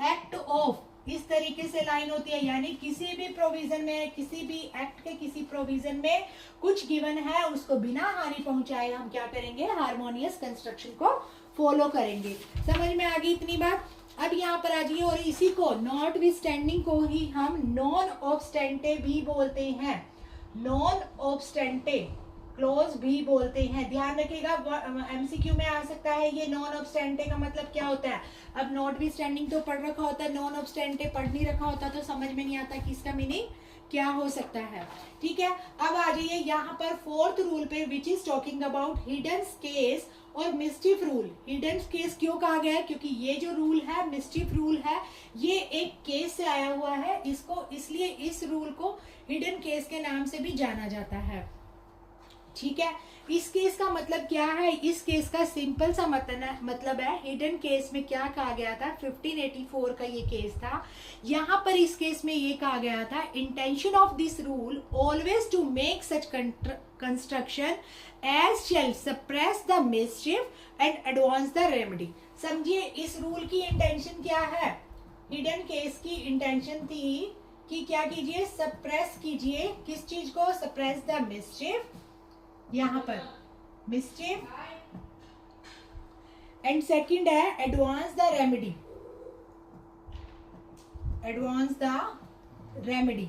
act of. इस तरीके से लाइन होती है, यानी किसी भी प्रोविजन में, किसी भी एक्ट के किसी प्रोविजन में कुछ गिवन है, उसको बिना हानि पहुंचाए हम क्या करेंगे, हार्मोनियस कंस्ट्रक्शन को फॉलो करेंगे। समझ में आ गई इतनी बात। अब यहाँ पर आ जाइए, और इसी को नॉट विथ स्टैंडिंग को ही हम नॉन ऑब्स्टेंटे भी बोलते हैं। नॉन ऑब्स्टेंटे क्लोज भी बोलते हैं। ध्यान रखिएगा, MCQ में आ सकता है ये नॉन ऑब्स्टेंटे का मतलब क्या होता है। अब नॉट विथ स्टैंडिंग तो पढ़ रखा होता है, नॉन ऑब्स्टेंटे पढ़ नहीं रखा होता तो समझ में नहीं आता कि इसका मीनिंग क्या हो सकता है। ठीक है। अब आ जाइए यहाँ पर 4th रूल पे, which is talking about hidden case और मिस्चिफ रूल। हिडन केस क्यों कहा गया है, क्योंकि ये जो रूल है मिस्चिफ रूल है, ये एक केस से आया हुआ है, इसको इसलिए इस रूल को हिडन केस के नाम से भी जाना जाता है। ठीक है। इस केस का मतलब क्या है, इस केस का सिंपल सा मतलब है, हिडन केस में क्या कहा गया था, 1584 का ये केस था। यहाँ पर इस केस में ये कहा गया था, intention of this rule always to make such construction as shall suppress the mischief and advance the remedy. समझिए इस रूल की इंटेंशन क्या है। हिडन केस की इंटेंशन थी कि क्या कीजिए, सप्रेस कीजिए, किस चीज को, सप्रेस द मिसचिफ, यहाँ पर मिस्चिफ, एंड सेकंड है advance the remedy. Advance the remedy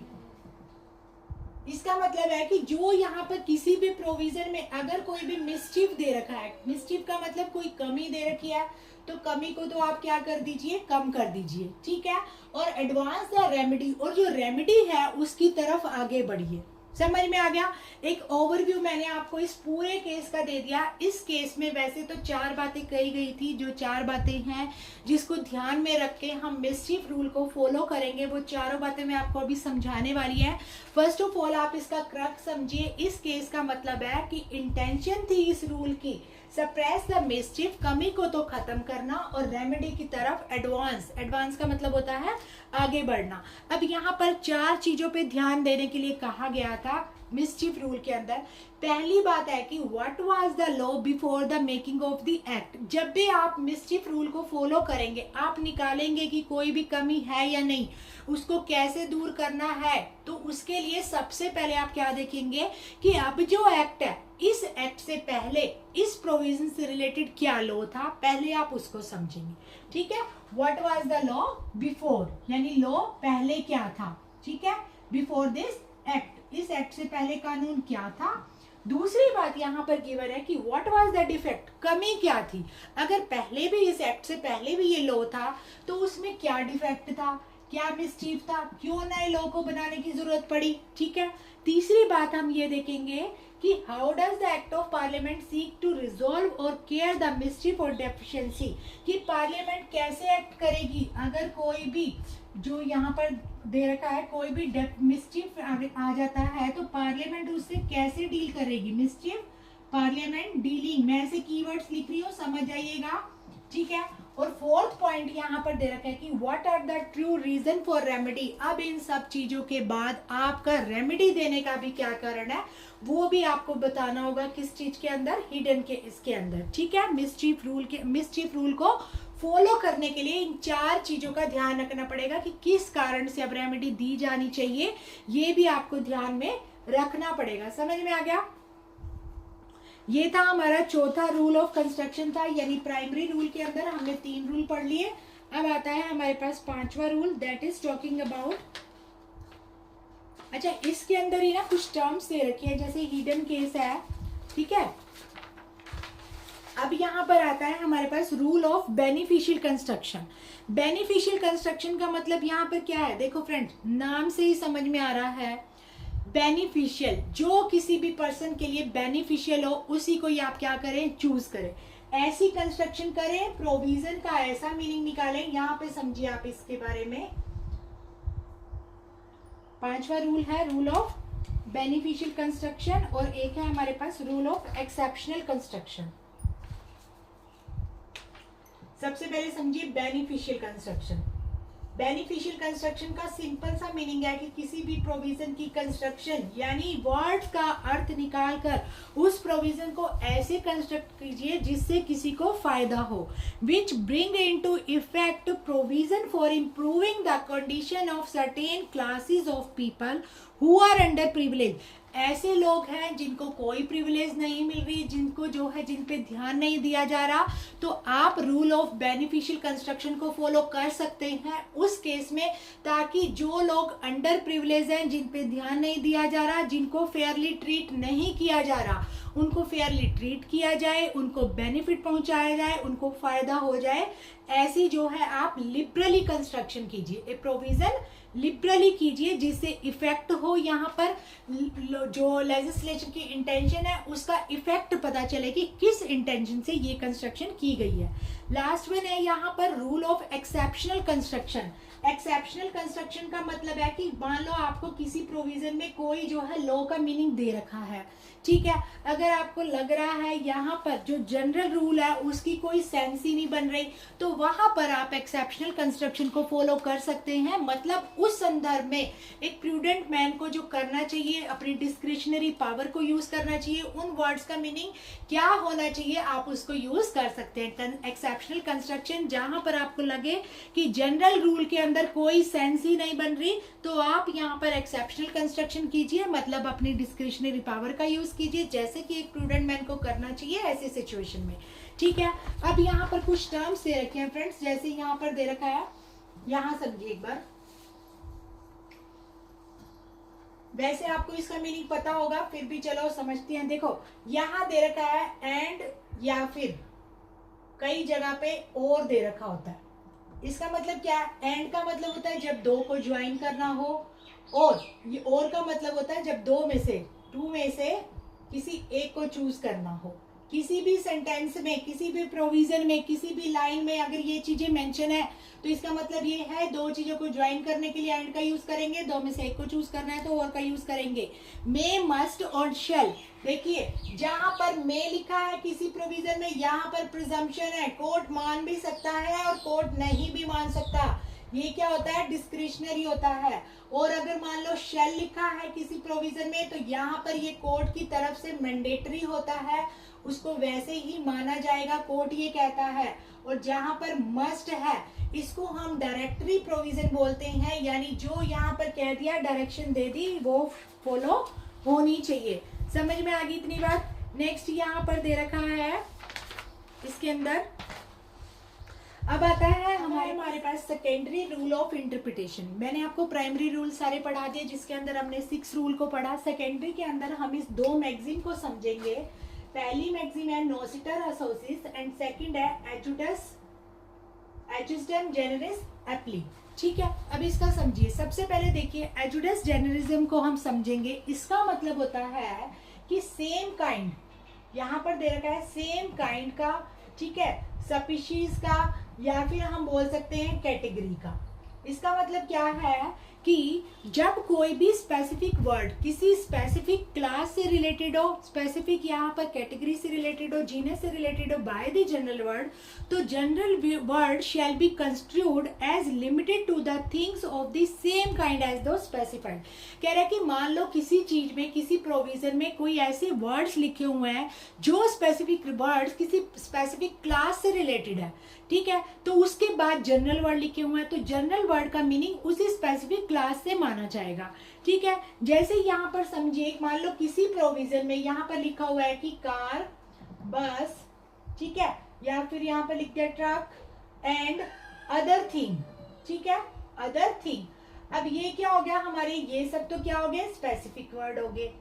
इसका मतलब है कि जो यहाँ पर किसी भी प्रोविजन में अगर कोई भी मिसचिफ दे रखा है, मिसचिफ का मतलब कोई कमी दे रखी है, तो कमी को तो आप क्या कर दीजिए, कम कर दीजिए। ठीक है। और एडवांस द रेमेडी, और जो रेमेडी है उसकी तरफ आगे बढ़िए। समझ में आ गया। एक ओवरव्यू मैंने आपको इस पूरे केस का दे दिया। इस केस में वैसे तो 4 बातें कही गई थी, जो 4 बातें हैं जिसको ध्यान में रख के हम मिस्चीफ रूल को फॉलो करेंगे, वो चारों बातें मैं आपको अभी समझाने वाली है। फर्स्ट ऑफ ऑल आप इसका क्रक्स समझिए। इस केस का मतलब है कि इंटेंशन थी इस रूल की सप्रेस द मिस्चीफ, कमी को तो खत्म करना, और रेमेडी की तरफ एडवांस। एडवांस का मतलब होता है आगे बढ़ना। अब यहाँ पर 4 चीजों पे ध्यान देने के लिए कहा गया था मिस्चीफ रूल के अंदर। पहली बात है कि what was the law before the making of the act. जब भी आप मिस्चीफ रूल को फॉलो करेंगे, आप निकालेंगे कि कोई भी कमी है या नहीं, उसको कैसे दूर करना है, तो उसके लिए सबसे पहले आप क्या देखेंगे कि अब जो एक्ट है, इस एक्ट से पहले इस प्रोविजन से रिलेटेड क्या लॉ था, पहले आप उसको समझेंगे। ठीक है, what was the law before, यानी लॉ पहले क्या था। ठीक है, बिफोर दिस एक्ट, इस एक्ट से पहले कानून क्या था। दूसरी बात यहाँ पर गिवन है कि व्हाट वाज द डिफेक्ट, कमी क्या थी। अगर पहले भी इस एक्ट से पहले भी ये लॉ था तो उसमें क्या डिफेक्ट था, क्या मिसचीफ था, क्यों नए लॉ को बनाने की जरूरत पड़ी। ठीक है, तीसरी बात हम ये देखेंगे कि how does the act of Parliament seek to resolve और केयर द मिसचीफ और डेफिशिएंसी, कि पार्लियामेंट कैसे एक्ट करेगी अगर कोई भी, जो यहाँ पर दे रखा है, कोई भी मिसचीफ आ जाता है तो पार्लियामेंट उससे कैसे डील करेगी। मिसचीफ, पार्लियामेंट, डीलिंग, मैं ऐसे कीवर्ड्स लिख रही हूँ, समझ जाइएगा। ठीक है, और फोर्थ पॉइंट यहाँ पर दे रखा है कि what are the true reason for remedy. अब इन सब चीजों के बाद आपका रेमेडी देने का भी क्या कारण है, वो भी आपको बताना होगा। किस चीज के अंदर, हिडन के इसके अंदर। ठीक है, मिसचीफ रूल को फॉलो करने के लिए इन 4 चीजों का ध्यान रखना पड़ेगा कि किस कारण से अब रेमेडी दी जानी चाहिए, ये भी आपको ध्यान में रखना पड़ेगा। समझ में आ गया। ये था हमारा चौथा रूल ऑफ कंस्ट्रक्शन था, यानी प्राइमरी रूल के अंदर हमने 3 रूल पढ़ लिए। अब आता है हमारे पास 5वां rule, that is talking about, अच्छा इसके अंदर ही ना कुछ टर्म्स दे रखे हैं, जैसे हिडन केस है। ठीक है, अब यहाँ पर आता है हमारे पास rule of beneficial construction. Beneficial construction का मतलब यहाँ पर क्या है, देखो फ्रेंड्स, नाम से ही समझ में आ रहा है, बेनिफिशियल, जो किसी भी पर्सन के लिए बेनिफिशियल हो उसी को ही आप क्या करें, चूज करें, ऐसी कंस्ट्रक्शन करें, प्रोविजन का ऐसा मीनिंग निकालें। यहाँ पे समझिए आप इसके बारे में। 5वां रूल है रूल ऑफ बेनिफिशियल कंस्ट्रक्शन, और एक है हमारे पास रूल ऑफ एक्सेप्शनल कंस्ट्रक्शन। सबसे पहले समझिए बेनिफिशियल कंस्ट्रक्शन। बेनिफिशियल कंस्ट्रक्शन का सिंपल सा मीनिंग है कि किसी भी प्रोविजन की कंस्ट्रक्शन, यानी वर्ड का अर्थ निकालकर उस प्रोविजन को ऐसे कंस्ट्रक्ट कीजिए जिससे किसी को फायदा हो। Which bring into effect provision for improving the condition of certain classes of people who are under privilege. ऐसे लोग हैं जिनको कोई प्रिविलेज नहीं मिल रही, जिनको जो है जिन पे ध्यान नहीं दिया जा रहा, तो आप रूल ऑफ बेनिफिशियल कंस्ट्रक्शन को फॉलो कर सकते हैं उस केस में, ताकि जो लोग अंडर प्रिविलेज हैं, जिन पे ध्यान नहीं दिया जा रहा, जिनको फेयरली ट्रीट नहीं किया जा रहा, उनको फेयरली ट्रीट किया जाए, उनको बेनिफिट पहुंचाया जाए, उनको फायदा हो जाए। ऐसी जो है आप लिबरली कंस्ट्रक्शन कीजिए, ए प्रोविजन लिबरली कीजिए जिससे इफेक्ट हो, यहाँ पर जो लेजिस्लेशन की इंटेंशन है उसका इफेक्ट पता चले कि किस इंटेंशन से ये कंस्ट्रक्शन की गई है। लास्ट वन है यहाँ पर rule of exceptional construction. Exceptional construction का मतलब है कि मान लो आपको किसी प्रोविजन में कोई जो है लॉ का मीनिंग दे रखा है, ठीक है, अगर आपको लग रहा है यहाँ पर जो जनरल रूल है उसकी कोई सेंस ही नहीं बन रही, तो वहां पर आप एक्सेप्शनल कंस्ट्रक्शन को फॉलो कर सकते हैं। मतलब उस संदर्भ में एक प्रूडेंट मैन को जो करना चाहिए, अपनी डिस्क्रिशनरी पावर को यूज करना चाहिए, उन वर्ड्स का मीनिंग क्या होना चाहिए आप उसको यूज कर सकते हैं। एक्सेप्शनल कंस्ट्रक्शन जहां पर आपको लगे कि जनरल रूल के अंदर कोई सेंस ही नहीं बन रही, तो आप यहाँ पर एक्सेप्शनल कंस्ट्रक्शन कीजिए, मतलब अपनी डिस्क्रिशनरी पावर का यूज कीजिए, जैसे कि एक प्रूडेंट मैन को करना चाहिए ऐसी सिचुएशन में। ठीक है, अब यहाँ पर कुछ टर्म्स दे रखे हैं फ्रेंड्स, जैसे यहाँ पर दे रखा है, यहाँ समझिए एक बार, वैसे आपको इसका मीनिंग पता होगा, फिर भी चलो समझते हैं। देखो यहाँ दे रखा है एंड या फिर, कई जगह पे और दे रखा होता है। इसका मतलब क्या है, एंड का मतलब होता है जब दो को ज्वाइन करना हो, और ये और का मतलब होता है जब दो में से, टू में से किसी एक को चूज करना हो। किसी भी सेंटेंस में, किसी भी प्रोविजन में, किसी भी लाइन में अगर ये चीजें मेंशन है तो इसका मतलब ये है दो चीजों को ज्वाइन करने के लिए एंड का यूज करेंगे, दो में से एक को चूज करना है तो और का यूज करेंगे। मे, मस्ट और शेल। देखिए जहां पर मे लिखा है किसी प्रोविजन में, यहाँ पर प्रिजम्पशन है, कोर्ट मान भी सकता है और कोर्ट नहीं भी मान सकता। ये क्या होता है, डिस्क्रिशनरी होता है। और अगर मान लो शेल लिखा है किसी प्रोविजन में तो यहाँ पर ये कोर्ट की तरफ से मैंडेटरी होता है, उसको वैसे ही माना जाएगा, कोर्ट ये कहता है। और जहां पर मस्ट है इसको हम डायरेक्टरी प्रोविजन बोलते हैं, यानी जो यहाँ पर कह दिया, डायरेक्शन दे दी, वो फॉलो होनी चाहिए। समझ में आ गई इतनी बात। नेक्स्ट यहाँ पर दे रखा है इसके अंदर, अब आता है हमारे पास सेकेंडरी रूल ऑफ इंटरप्रिटेशन। मैंने आपको प्राइमरी रूल सारे पढ़ा दिए जिसके अंदर हमने 6 रूल को पढ़ा। सेकेंडरी के अंदर हम इस दो मैगजीन को समझेंगे। पहली मैगजीन है नोसिटर असोसिस एंड सेकंड है एजुडस जेनेरिस एप्ली। ठीक है, अब इसका समझिए। सबसे पहले देखिए एजुडस जेनेरिज्म को हम समझेंगे। इसका मतलब होता है कि सेम काइंड, यहाँ पर दे रखा है सेम काइंड का, ठीक है, स्पीशीज का, या फिर हम बोल सकते हैं कैटेगरी का। इसका मतलब क्या है कि जब कोई भी स्पेसिफिक वर्ड किसी स्पेसिफिक क्लास से रिलेटेड हो, स्पेसिफिक यहाँ पर कैटेगरी से रिलेटेड हो, जीनस से रिलेटेड हो बाय द जनरल वर्ड, तो general word shall be construed as limited to the things of the same kind as those specified. कह रहा है कि मान लो किसी चीज में, किसी प्रोविजन में कोई ऐसे वर्ड्स लिखे हुए हैं जो स्पेसिफिक वर्ड्स किसी स्पेसिफिक क्लास से रिलेटेड है, ठीक है, तो उसके बाद जनरल वर्ड लिखे हुए हैं तो जनरल वर्ड का मीनिंग उसी स्पेसिफिक क्लास से माना जाएगा। ठीक है, जैसे यहाँ पर समझिए, मान लो किसी प्रोविजन में यहाँ पर लिखा हुआ है कि कार, बस, ठीक है, या फिर यहाँ पर लिख दिया ट्रक एंड अदर थिंग, ठीक है, अदर थिंग। अब ये क्या हो गया हमारे, ये सब तो क्या हो गए, स्पेसिफिक वर्ड हो गए,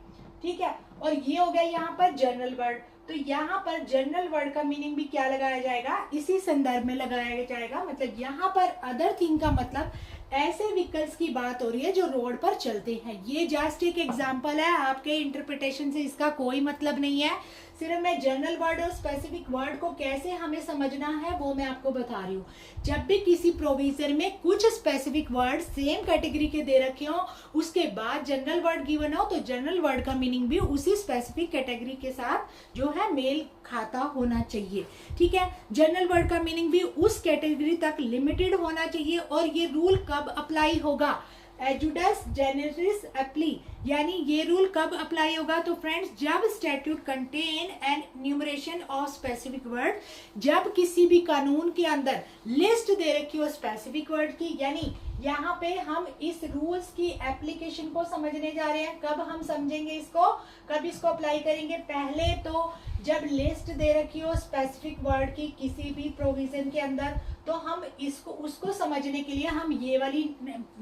ठीक है, और ये हो गया यहाँ पर जनरल वर्ड। तो यहाँ पर जनरल वर्ड का मीनिंग भी क्या लगाया जाएगा, इसी संदर्भ में लगाया जाएगा। मतलब यहाँ पर अदर थिंग का मतलब ऐसे व्हीकल्स की बात हो रही है जो रोड पर चलते हैं। ये जस्ट एक एग्जांपल है, आपके इंटरप्रिटेशन से इसका कोई मतलब नहीं है। सिर्फ मैं जनरल वर्ड और स्पेसिफिक वर्ड को कैसे हमें समझना है वो मैं आपको बता रही हूँ। जब भी किसी प्रोविजन में कुछ स्पेसिफिक वर्ड सेम कैटेगरी के दे रखे हो, उसके बाद जनरल वर्ड गिवन हो, तो जनरल वर्ड का मीनिंग भी उसी स्पेसिफिक कैटेगरी के साथ जो है मेल खाता होना चाहिए। ठीक है, जनरल वर्ड का मीनिंग भी उस कैटेगरी तक लिमिटेड होना चाहिए। और ये रूल कब अप्लाई होगा, एजुडस जेनेरिस एप्ली, यानी ये रूल कब अप्लाई होगा, तो फ्रेंड्स जब statute contain an enumeration of specific word, जब किसी भी कानून के अंदर लिस्ट दे रखी हो स्पेसिफिक वर्ड की, यानी यहाँ पे हम इस रूल्स की एप्लीकेशन को समझने जा रहे हैं। कब हम समझेंगे इसको, कब इसको अप्लाई करेंगे, पहले तो जब लिस्ट दे रखी हो स्पेसिफिक वर्ड की किसी भी प्रोविजन के अंदर, तो हम इसको उसको समझने के लिए हम ये वाली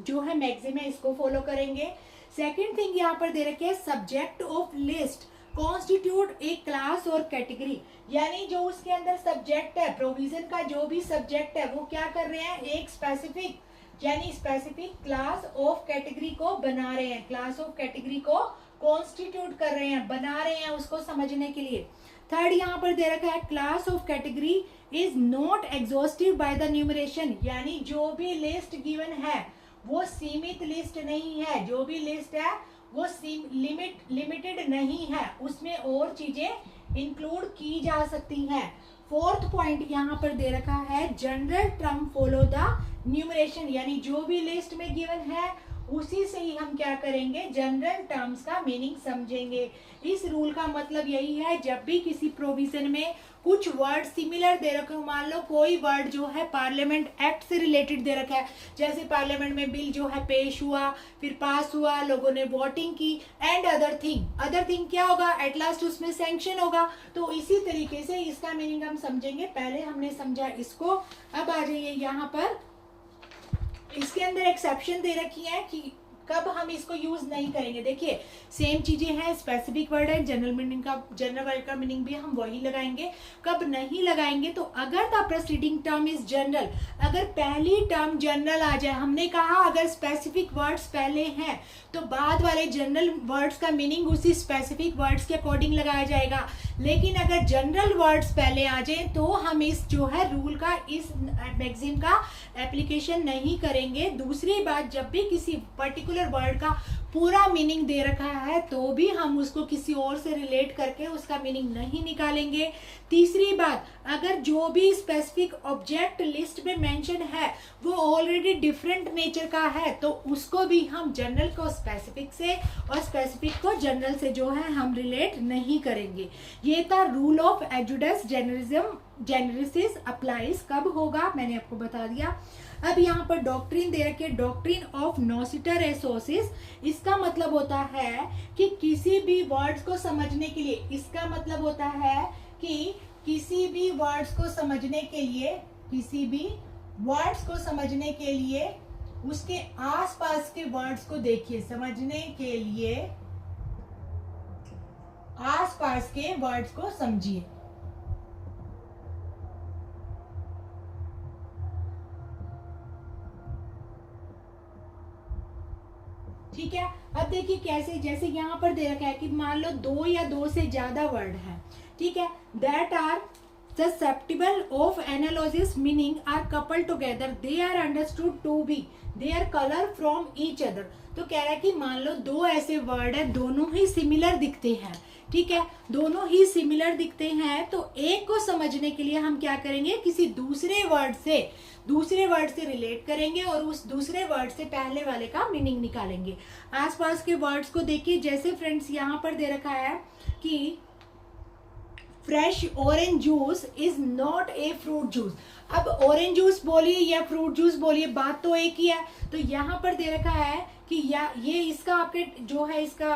जो है मैगजीम है इसको फॉलो करेंगे। सेकंड थिंग यहाँ पर दे रखी है subject of list constitute A class और कैटेगरी, यानी जो उसके अंदर सब्जेक्ट है, प्रोविजन का जो भी सब्जेक्ट है वो क्या कर रहे हैं, एक स्पेसिफिक यानी स्पेसिफिक क्लास ऑफ कैटेगरी को बना रहे हैं, क्लास ऑफ कैटेगरी को कॉन्स्टिट्यूट कर रहे हैं, बना रहे हैं उसको समझने के लिए। थर्ड यहाँ पर दे रखा है class of category is not exhaustive by the numeration, यानी जो भी लिस्ट गिवन है वो सीमित लिस्ट नहीं है, जो भी लिस्ट है वो लिमिटेड नहीं है, उसमें और चीजें इंक्लूड की जा सकती हैं। फोर्थ पॉइंट यहाँ पर दे रखा है general term follow the numeration, यानी जो भी लिस्ट में गिवन है उसी से ही हम क्या करेंगे, जनरल टर्म्स का मीनिंग समझेंगे। इस रूल का मतलब यही है, जब भी किसी प्रोविजन में कुछ वर्ड सिमिलर दे रखे हो, मान लो कोई वर्ड जो है पार्लियामेंट एक्ट से रिलेटेड दे रखा है, जैसे पार्लियामेंट में बिल जो है पेश हुआ, फिर पास हुआ, लोगों ने वोटिंग की एंड अदर थिंग क्या होगा, एट लास्ट उसमें सैंक्शन होगा। तो इसी तरीके से इसका मीनिंग हम समझेंगे। पहले हमने समझा इसको, अब आ जाइए यहाँ पर इसके अंदर एक्सेप्शन दे रखी है कि कब हम इसको यूज नहीं करेंगे। देखिए सेम चीजें हैं, स्पेसिफिक वर्ड है, जनरल मीनिंग का, जनरल वर्ड का मीनिंग भी हम वही लगाएंगे। कब नहीं लगाएंगे, तो अगर the presiding term is general, अगर पहली टर्म जनरल आ जाए, हमने कहा अगर स्पेसिफिक वर्ड्स पहले हैं तो बाद वाले जनरल वर्ड्स का मीनिंग उसी स्पेसिफिक वर्ड्स के अकॉर्डिंग लगाया जाएगा। लेकिन अगर जनरल वर्ड्स पहले आ जाए तो हम इस जो है रूल का, इस मैक्सिम का एप्लीकेशन नहीं करेंगे। दूसरी बात, जब भी किसी पर्टिकुलर वर्ड का पूरा मीनिंग दे रखा है तो भी हम उसको किसी और से रिलेट करके उसका मीनिंग नहीं निकालेंगे। तीसरी बात, अगर जो भी स्पेसिफिक ऑब्जेक्ट लिस्ट में मेंशन है वो ऑलरेडी डिफरेंट नेचर का है तो उसको भी हम जनरल को स्पेसिफिक से और स्पेसिफिक को जनरल से जो है हम रिलेट नहीं करेंगे। ये था रूल ऑफ एजुडस जेनरिसिस अप्लाइज। कब होगा मैंने आपको बता दिया। अब यहाँ पर डॉक्ट्रिन दे रखी है, डॉक्ट्रिन ऑफ नोसिटर एसोसिस। इसका मतलब होता है कि किसी भी वर्ड्स को समझने के लिए, इसका मतलब होता है कि किसी भी वर्ड्स को समझने के लिए, किसी भी वर्ड्स को समझने के लिए उसके आसपास के वर्ड्स को देखिए, समझने के लिए आसपास के वर्ड्स को समझिए। ठीक है, अब देखिए कैसे, जैसे यहाँ पर दे रखा है कि मान लो 2 या 2 से ज्यादा वर्ड है, ठीक है, that are susceptible of analogous meaning are coupled together, they are understood to be their color from each other। तो कह रहा है कि मान लो 2 ऐसे वर्ड है, दोनों ही सिमिलर दिखते हैं, ठीक है, दोनों ही सिमिलर दिखते हैं, तो एक को समझने के लिए हम क्या करेंगे, किसी दूसरे वर्ड से रिलेट करेंगे और उस दूसरे वर्ड से पहले वाले का मीनिंग निकालेंगे। आसपास के वर्ड्स को देखिए, जैसे फ्रेंड्स यहाँ पर दे रखा है कि fresh orange juice is not a fruit juice. अब ऑरेंज जूस बोलिए या फ्रूट जूस बोलिए, बात तो एक ही है। तो यहाँ पर दे रखा है कि ये इसका आपके जो है, इसका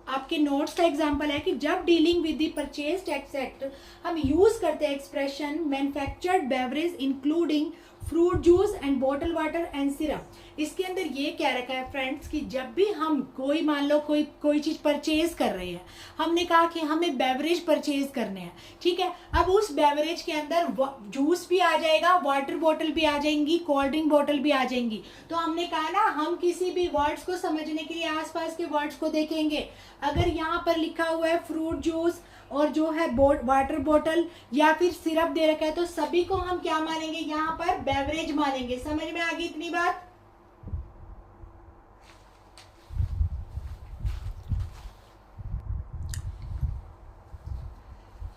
आपके नोट्स का एग्जांपल है कि जब dealing with the purchase tax act हम यूज करते हैं expression manufactured beverage including fruit juice and bottle water and syrup. इसके अंदर ये कह रखा है फ्रेंड्स कि जब भी हम कोई मान लो कोई चीज परचेज कर रहे हैं, हमने कहा कि हमें बेवरेज परचेज करने हैं, ठीक है, अब उस बेवरेज के अंदर जूस भी आ जाएगा, वाटर बॉटल भी आ जाएंगी, कोल्ड ड्रिंक बॉटल भी आ जाएंगी। तो हमने कहा ना हम किसी भी वर्ड्स को समझने के लिए आसपास के वर्ड्स को देखेंगे। अगर यहाँ पर लिखा हुआ है फ्रूट जूस और जो है वाटर बॉटल या फिर सिरप दे रखा है तो सभी को हम क्या मानेंगे, यहाँ पर बेवरेज मानेंगे। समझ में आ गई इतनी बात?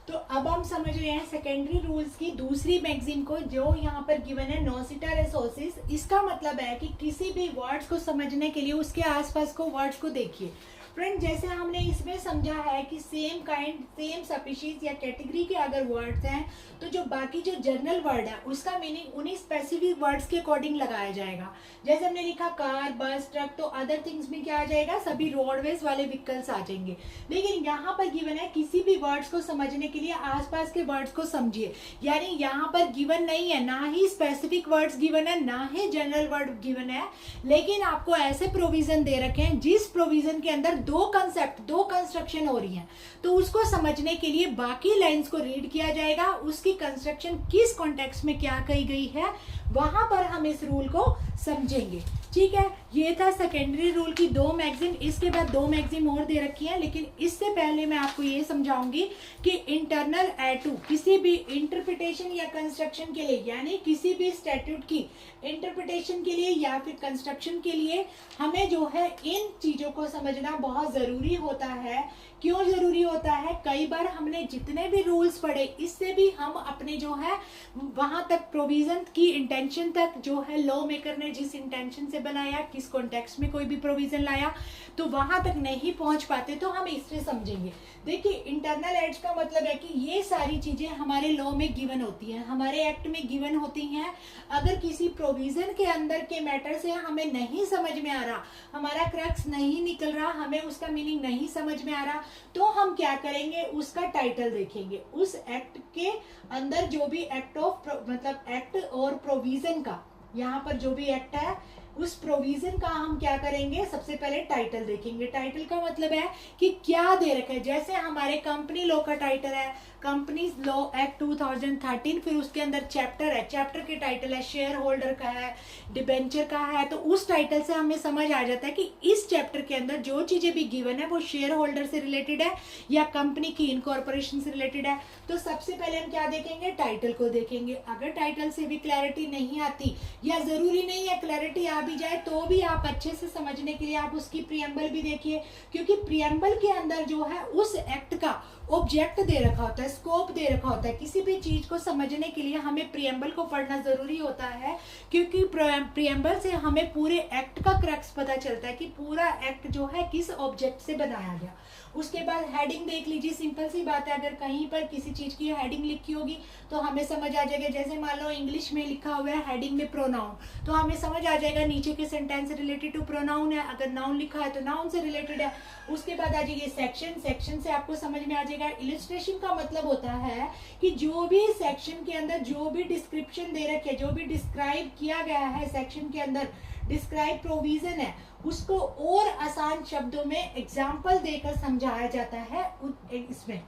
तो अब हम समझ रहे हैं सेकेंडरी रूल्स की दूसरी मैगजीन को, जो यहाँ पर गिवन है नोसिटर एसोसिस। इसका मतलब है कि किसी भी वर्ड्स को समझने के लिए उसके आसपास को वर्ड्स को देखिए। फ्रेंड जैसे हमने इसमें समझा है कि सेम काइंड, सेम स्पीशीज या कैटेगरी के अगर वर्ड्स हैं तो जो बाकी जो जनरल वर्ड है उसका मीनिंग उन्हीं स्पेसिफिक वर्ड्स के अकॉर्डिंग लगाया जाएगा। जैसे हमने लिखा कार, बस, ट्रक, तो अदर थिंग्स में क्या आ जाएगा, सभी रोडवेज वाले व्हीकल्स आ जाएंगे। लेकिन यहाँ पर गिवन है किसी भी वर्ड्स को समझने के लिए आसपास के वर्ड्स को समझिए, यानी यहाँ पर गिवन नहीं है, ना ही स्पेसिफिक वर्ड्स गिवन है, ना ही जनरल वर्ड गिवन है, लेकिन आपको ऐसे प्रोविजन दे रखे हैं जिस प्रोविजन के अंदर दो कंस्ट्रक्शन हो रही हैं, तो उसको समझने के लिए बाकी लाइंस को रीड किया जाएगा, उसकी कंस्ट्रक्शन किस कॉन्टेक्स्ट में क्या कही गई है वहां पर हम इस रूल को समझेंगे। ठीक है, ये था सेकेंडरी रूल की 2 मैगजीन। इसके बाद 2 मैगजीन और दे रखी है, लेकिन इससे पहले मैं आपको ये समझाऊंगी कि इंटरनल एटू किसी भी इंटरप्रिटेशन या कंस्ट्रक्शन के लिए, यानी किसी भी स्टैट्यूट की इंटरप्रिटेशन के लिए या फिर कंस्ट्रक्शन के लिए हमें जो है इन चीजों को समझना बहुत जरूरी होता है। क्यों जरूरी होता है? कई बार हमने जितने भी रूल्स पढ़े इससे भी हम अपने जो है वहां तक प्रोविजन की इंटेंशन तक जो है लॉ मेकर ने जिस इंटेंशन से बनाया, किस कॉन्टेक्स्ट में कोई भी प्रोविजन लाया, तो वहां तक नहीं पहुंच पाते, तो हम इससे समझेंगे। देखिए, इंटरनल एड्स का मतलब है कि ये सारी चीजें हमारे लॉ में गिवन होती हैं, हमारे एक्ट में गिवन होती हैं। अगर किसी प्रोविजन के अंदर के मैटर से हमें नहीं समझ में आ रहा, हमारा क्रक्स नहीं निकल रहा, हमें उसका मीनिंग नहीं समझ में आ रहा, तो हम क्या करेंगे, उसका टाइटल देखेंगे। उस एक्ट के अंदर जो भी एक्ट ऑफ मतलब एक्ट और प्रोविजन का, यहाँ पर जो भी एक्ट है उस प्रोविजन का हम क्या करेंगे, सबसे पहले टाइटल देखेंगे। टाइटल का मतलब है कि क्या दे रखा है। जैसे हमारे कंपनी लॉ का टाइटल है कंपनीज लॉ एक्ट 2013, फिर उसके अंदर चैप्टर है, चैप्टर के टाइटल है शेयर होल्डर का है, डिबेंचर का है। तो उस टाइटल से हमें समझ आ जाता है कि इस चैप्टर के अंदर जो चीजें भी गिवन है वो शेयर होल्डर से रिलेटेड है या कंपनी की इनकॉर्पोरेशन से रिलेटेड है। तो सबसे पहले हम क्या देखेंगे, टाइटल को देखेंगे। अगर टाइटल से भी क्लैरिटी नहीं आती या जरूरी नहीं है क्लैरिटी आ भी जाए तो भी आप अच्छे से समझने के लिए आप उसकी प्रियम्बल भी देखिए, क्योंकि प्रियम्बल के अंदर जो है उस एक्ट का ऑब्जेक्ट दे रखा होता है, स्कोप दे रखा होता है। किसी भी चीज को समझने के लिए हमें प्रियम्बल को पढ़ना जरूरी होता है, क्योंकि प्रियम्बल से हमें पूरे एक्ट का क्रक्स पता चलता है कि पूरा एक्ट जो है किस ऑब्जेक्ट से बनाया गया। उसके बाद हेडिंग देख लीजिए, सिंपल सी बात है, अगर कहीं पर किसी चीज की हेडिंग लिखी होगी तो हमें समझ आ जाएगा। जैसे मान लो इंग्लिश में लिखा हुआ है हेडिंग में प्रोनाउन, तो हमें समझ आ जाएगा नीचे के सेंटेंस रिलेटेड टू प्रोनाउन है, अगर नाउन लिखा है तो नाउन से रिलेटेड है। उसके बाद आ जाइए सेक्शन, सेक्शन से आपको समझ में आ जाएगा। इलस्ट्रेशन का मतलब होता है कि जो भी सेक्शन के अंदर जो भी डिस्क्रिप्शन दे रखे, जो भी डिस्क्राइब किया गया है सेक्शन के अंदर, डिस्क्राइब प्रोविजन है, उसको और आसान शब्दों में एग्जाम्पल देकर समझाया जाता है इसमें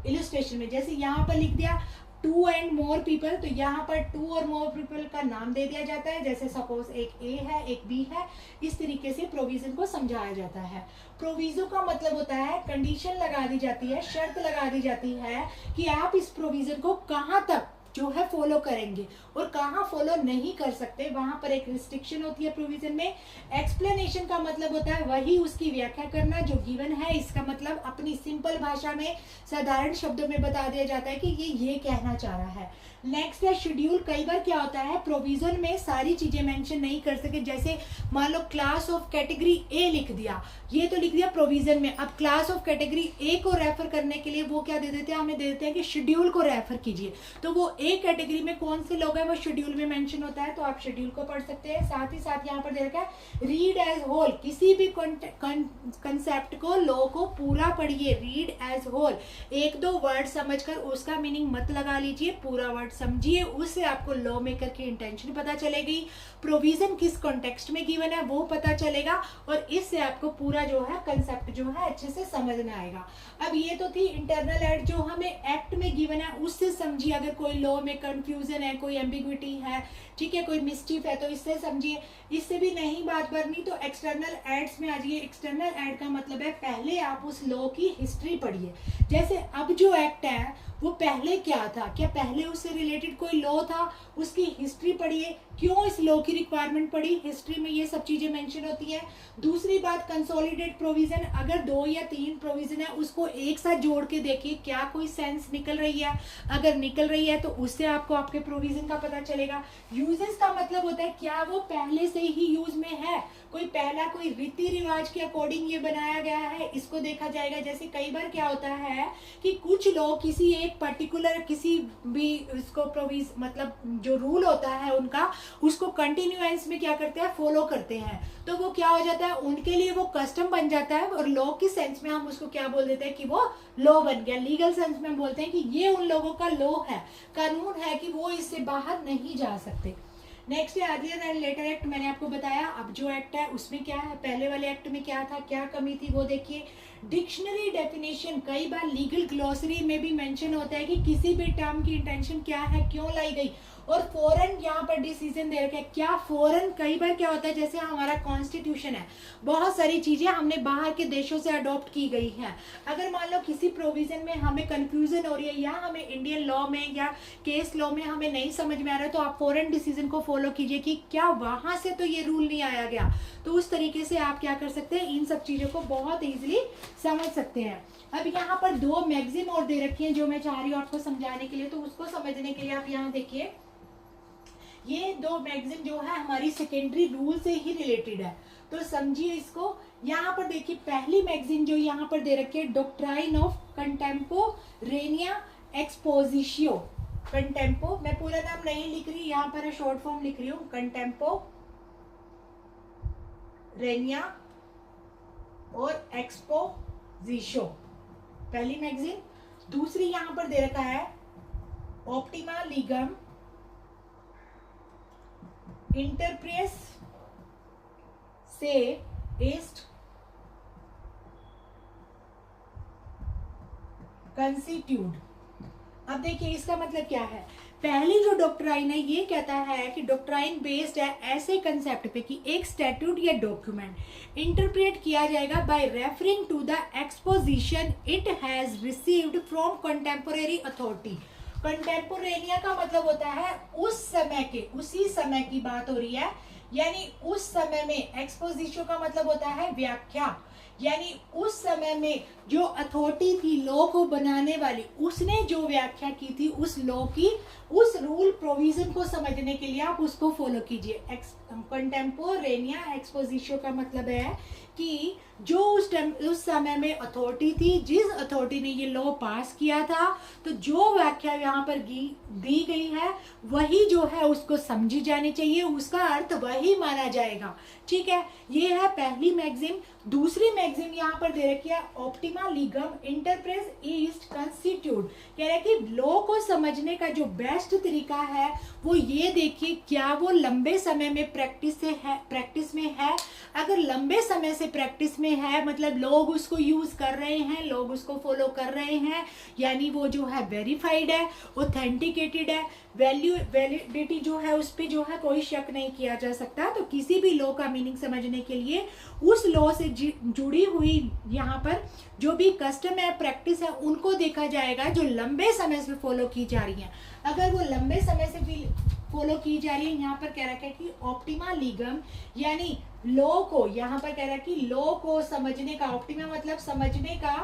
इलस्ट्रेशन में। जैसे यहाँ पर लिख दिया टू एंड मोर पीपल, तो यहाँ पर टू और मोर पीपल का नाम दे दिया जाता है। जैसे सपोज एक ए है एक बी है, इस तरीके से प्रोविजन को समझाया जाता है। प्रोविजो का मतलब होता है कंडीशन लगा दी जाती है, शर्त लगा दी जाती है कि आप इस प्रोविजन को कहाँ तक जो है फॉलो करेंगे और कहाँ फॉलो नहीं कर सकते, वहां पर एक रिस्ट्रिक्शन होती है प्रोविजन में। एक्सप्लेनेशन का मतलब होता है वही उसकी व्याख्या करना जो गिवन है, इसका मतलब अपनी सिंपल भाषा में साधारण शब्दों में बता दिया जाता है कि ये कहना चाह रहा है। नेक्स्ट है शेड्यूल। कई बार क्या होता है प्रोविजन में सारी चीजें मेंशन नहीं कर सके, जैसे मान लो क्लास ऑफ कैटेगरी ए लिख दिया, ये तो लिख दिया प्रोविजन में। अब क्लास ऑफ कैटेगरी ए को रेफर करने के लिए वो क्या दे देते हैं, हमें दे देते हैं कि शेड्यूल को रेफर कीजिए। तो वो ए कैटेगरी में कौन से लोग हैं वो शेड्यूल में मेंशन होता है, तो आप शेड्यूल को पढ़ सकते हैं। साथ ही साथ यहाँ पर दे रखा है रीड एज होल, किसी भी कंसेप्ट को लॉ को पूरा पढ़िए, रीड एज होल। एक दो वर्ड समझकर उसका मीनिंग मत लगा लीजिए, पूरा वर्ड समझिए, उससे आपको लॉ मेकर की इंटेंशन पता चलेगी, प्रोविजन किस कॉन्टेक्स्ट में गिवन है वो पता चलेगा, और इससे आपको पूरा जो है कंसेप्ट जो है अच्छे से समझना आएगा। अब ये तो थी इंटरनल एड जो हमें एक्ट में गिवन है, उससे समझिए। अगर कोई लॉ में कंफ्यूजन है, कोई एम्बिग्विटी है, ठीक है, कोई मिस्टीफ है, तो इससे समझिए। इससे भी नहीं बात बननी तो एक्सटर्नल एड्स में आ जाइए। एक्सटर्नल एड का मतलब है पहले आप उस लॉ की हिस्ट्री पढ़िए। जैसे अब जो एक्ट है वो पहले क्या था, क्या पहले उससे रिलेटेड कोई लॉ था, उसकी हिस्ट्री पढ़िए, क्यों इस लॉ की रिक्वायरमेंट पड़ी, हिस्ट्री में ये सब चीजें मेंशन होती है। दूसरी बात कंसोलिडेट प्रोविजन, अगर 2 या 3 प्रोविजन है उसको एक साथ जोड़ के देखिए क्या कोई सेंस निकल रही है, अगर निकल रही है तो उससे आपको आपके प्रोविजन का पता चलेगा। यूजेस का मतलब होता है क्या वो पहले से ही यूज में है, कोई पहला कोई रीति रिवाज के अकॉर्डिंग ये बनाया गया है, इसको देखा जाएगा। जैसे कई बार क्या होता है कि कुछ लोग किसी एक पर्टिकुलर किसी भी इसको प्रोविज मतलब जो रूल होता है उनका, उसको कंटिन्यूएंस में क्या करते हैं फॉलो करते हैं, तो वो क्या हो जाता है उनके लिए वो कस्टम बन जाता है, और लॉ की सेंस में हम उसको क्या बोल देते हैं कि वो लॉ बन गया। लीगल सेंस में हम बोलते हैं कि ये उन लोगों का लॉ है, कानून है कि वो इससे बाहर नहीं जा सकते। नेक्स्ट है अर्लियर एंड लेटर एक्ट, मैंने आपको बताया। अब जो एक्ट है उसमें क्या है, पहले वाले एक्ट में क्या था, क्या कमी थी वो देखिए। डिक्शनरी डेफिनेशन, कई बार लीगल ग्लोसरी में भी मेंशन होता है कि किसी भी टर्म की इंटेंशन क्या है, क्यों लाई गई। और फॉरेन यहाँ पर डिसीजन दे रखे हैं, क्या फॉरेन, कई बार क्या होता है जैसे हमारा कॉन्स्टिट्यूशन है, बहुत सारी चीजें हमने बाहर के देशों से अडॉप्ट की गई हैं। अगर मान लो किसी प्रोविजन में हमें कंफ्यूजन हो रही है या हमें इंडियन लॉ में या केस लॉ में हमें नहीं समझ में आ रहा है, तो आप फॉरेन डिसीजन को फॉलो कीजिए कि क्या वहां से तो ये रूल नहीं आया गया। तो उस तरीके से आप क्या कर सकते हैं, इन सब चीजों को बहुत ईजिली समझ सकते हैं। अब यहाँ पर 2 मैगजीम और दे रखी है जो मैं चाह रही हूँ आपको समझाने के लिए, तो उसको समझने के लिए आप यहाँ देखिए। ये 2 मैगजीन जो है हमारी सेकेंडरी रूल से ही रिलेटेड है, तो समझिए इसको। यहाँ पर देखिए पहली मैगजीन जो यहाँ पर दे रखी है, डॉक्ट्राइन ऑफ कंटेम्पोरेनिया एक्सपोजिशियो। कंटेम्पो, मैं पूरा नाम नहीं लिख रही, यहाँ पर शॉर्ट फॉर्म लिख रही हूँ, कंटेम्पोरेनिया और एक्सपोजिशो, पहली मैगजीन। दूसरी यहाँ पर दे रखा है ऑप्टिमा लीगम इंटरप्रेस से इस्ट कंस्टिट्यूट। अब देखिए इसका मतलब क्या है। पहली जो डॉक्ट्राइन है ये कहता है कि डॉक्ट्राइन बेस्ड है ऐसे कंसेप्ट पे कि एक स्टैट्यूट या डॉक्यूमेंट इंटरप्रेट किया जाएगा by referring to the exposition it has received from contemporary authority. Contemporanea का मतलब होता है उस समय के, उसी समय की बात हो रही है, यानी उस समय में। एक्सपोजिशन का मतलब होता है व्याख्या, यानी उस समय में जो अथॉरिटी थी लॉ को बनाने वाली, उसने जो व्याख्या की थी उस लॉ की, उस रूल प्रोविजन को समझने के लिए आप उसको फॉलो कीजिए। कंटेम्पोरेनिया एक्सपोजिशन का मतलब है कि जो उस समय में अथॉरिटी थी, जिस अथॉरिटी ने ये लॉ पास किया था, तो जो व्याख्या यहाँ पर दी गई है वही जो है उसको समझी जानी चाहिए, उसका अर्थ वही माना जाएगा। ठीक है, ये है पहली मैगजीम। दूसरी मैगजीम यहाँ पर दे रखी है ऑप्टिमा लीगम इंटरप्रेस ईस्ट कंस्टिट्यूट। कह रहे हैं कि लॉ को समझने का जो बेस्ट तरीका है वो ये देखिए क्या वो लंबे समय में प्रैक्टिस में है। अगर लंबे समय से प्रैक्टिस में है मतलब लोग उसको यूज कर रहे हैं, लोग उसको फॉलो कर रहे हैं, यानी वो जो है वेरीफाइड है, ऑथेंटिकेटेड है, वैलिडिटी जो है उस पर जो है कोई शक नहीं किया जा सकता। तो किसी भी लॉ का मीनिंग समझने के लिए उस लॉ से जुड़ी हुई यहाँ पर जो भी कस्टम है, प्रैक्टिस है, उनको देखा जाएगा जो लंबे समय से फॉलो की जा रही है। अगर वो लंबे समय से भी फॉलो की जा रही है, यहाँ पर कह रखा है कि ऑप्टिमा लीगम, यानी लॉ को, यहाँ पर कह रहा है कि लॉ को समझने का, ऑप्टिमा मतलब समझने का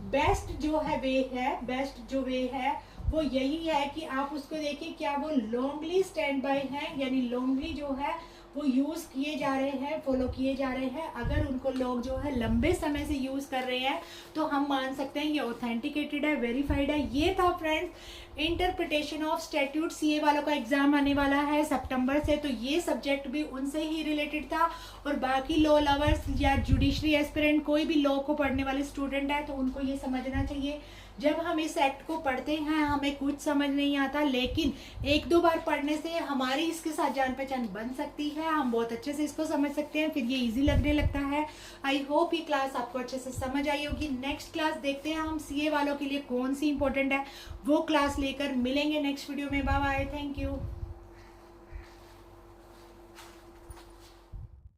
बेस्ट जो है वे है, बेस्ट जो वे है वो यही है कि आप उसको देखिए क्या वो लॉन्गली स्टैंड बाय है, यानी लॉन्गली जो है वो यूज किए जा रहे हैं, फॉलो किए जा रहे हैं। अगर उनको लोग जो है लंबे समय से यूज कर रहे हैं तो हम मान सकते हैं ये ऑथेंटिकेटेड है, वेरीफाइड है। ये था friends interpretation of statute. CA वालों का एग्जाम आने वाला है सितंबर से, तो ये सब्जेक्ट भी उनसे ही रिलेटेड था। और बाकी लॉ लवर्स या जुडिशरी एस्पिरेंट कोई भी लॉ को पढ़ने वाले स्टूडेंट है तो उनको ये समझना चाहिए जब हम इस एक्ट को पढ़ते हैं हमें कुछ समझ नहीं आता, लेकिन एक दो बार पढ़ने से हमारी इसके साथ जान पहचान बन सकती है, हम बहुत अच्छे से इसको समझ सकते हैं, फिर ये इजी लगने लगता है। आई होप ये क्लास आपको अच्छे से समझ आई होगी। नेक्स्ट क्लास देखते हैं हम सीए वालों के लिए कौन सी इंपॉर्टेंट है, वो क्लास लेकर मिलेंगे नेक्स्ट वीडियो में। Bye bye, thank you.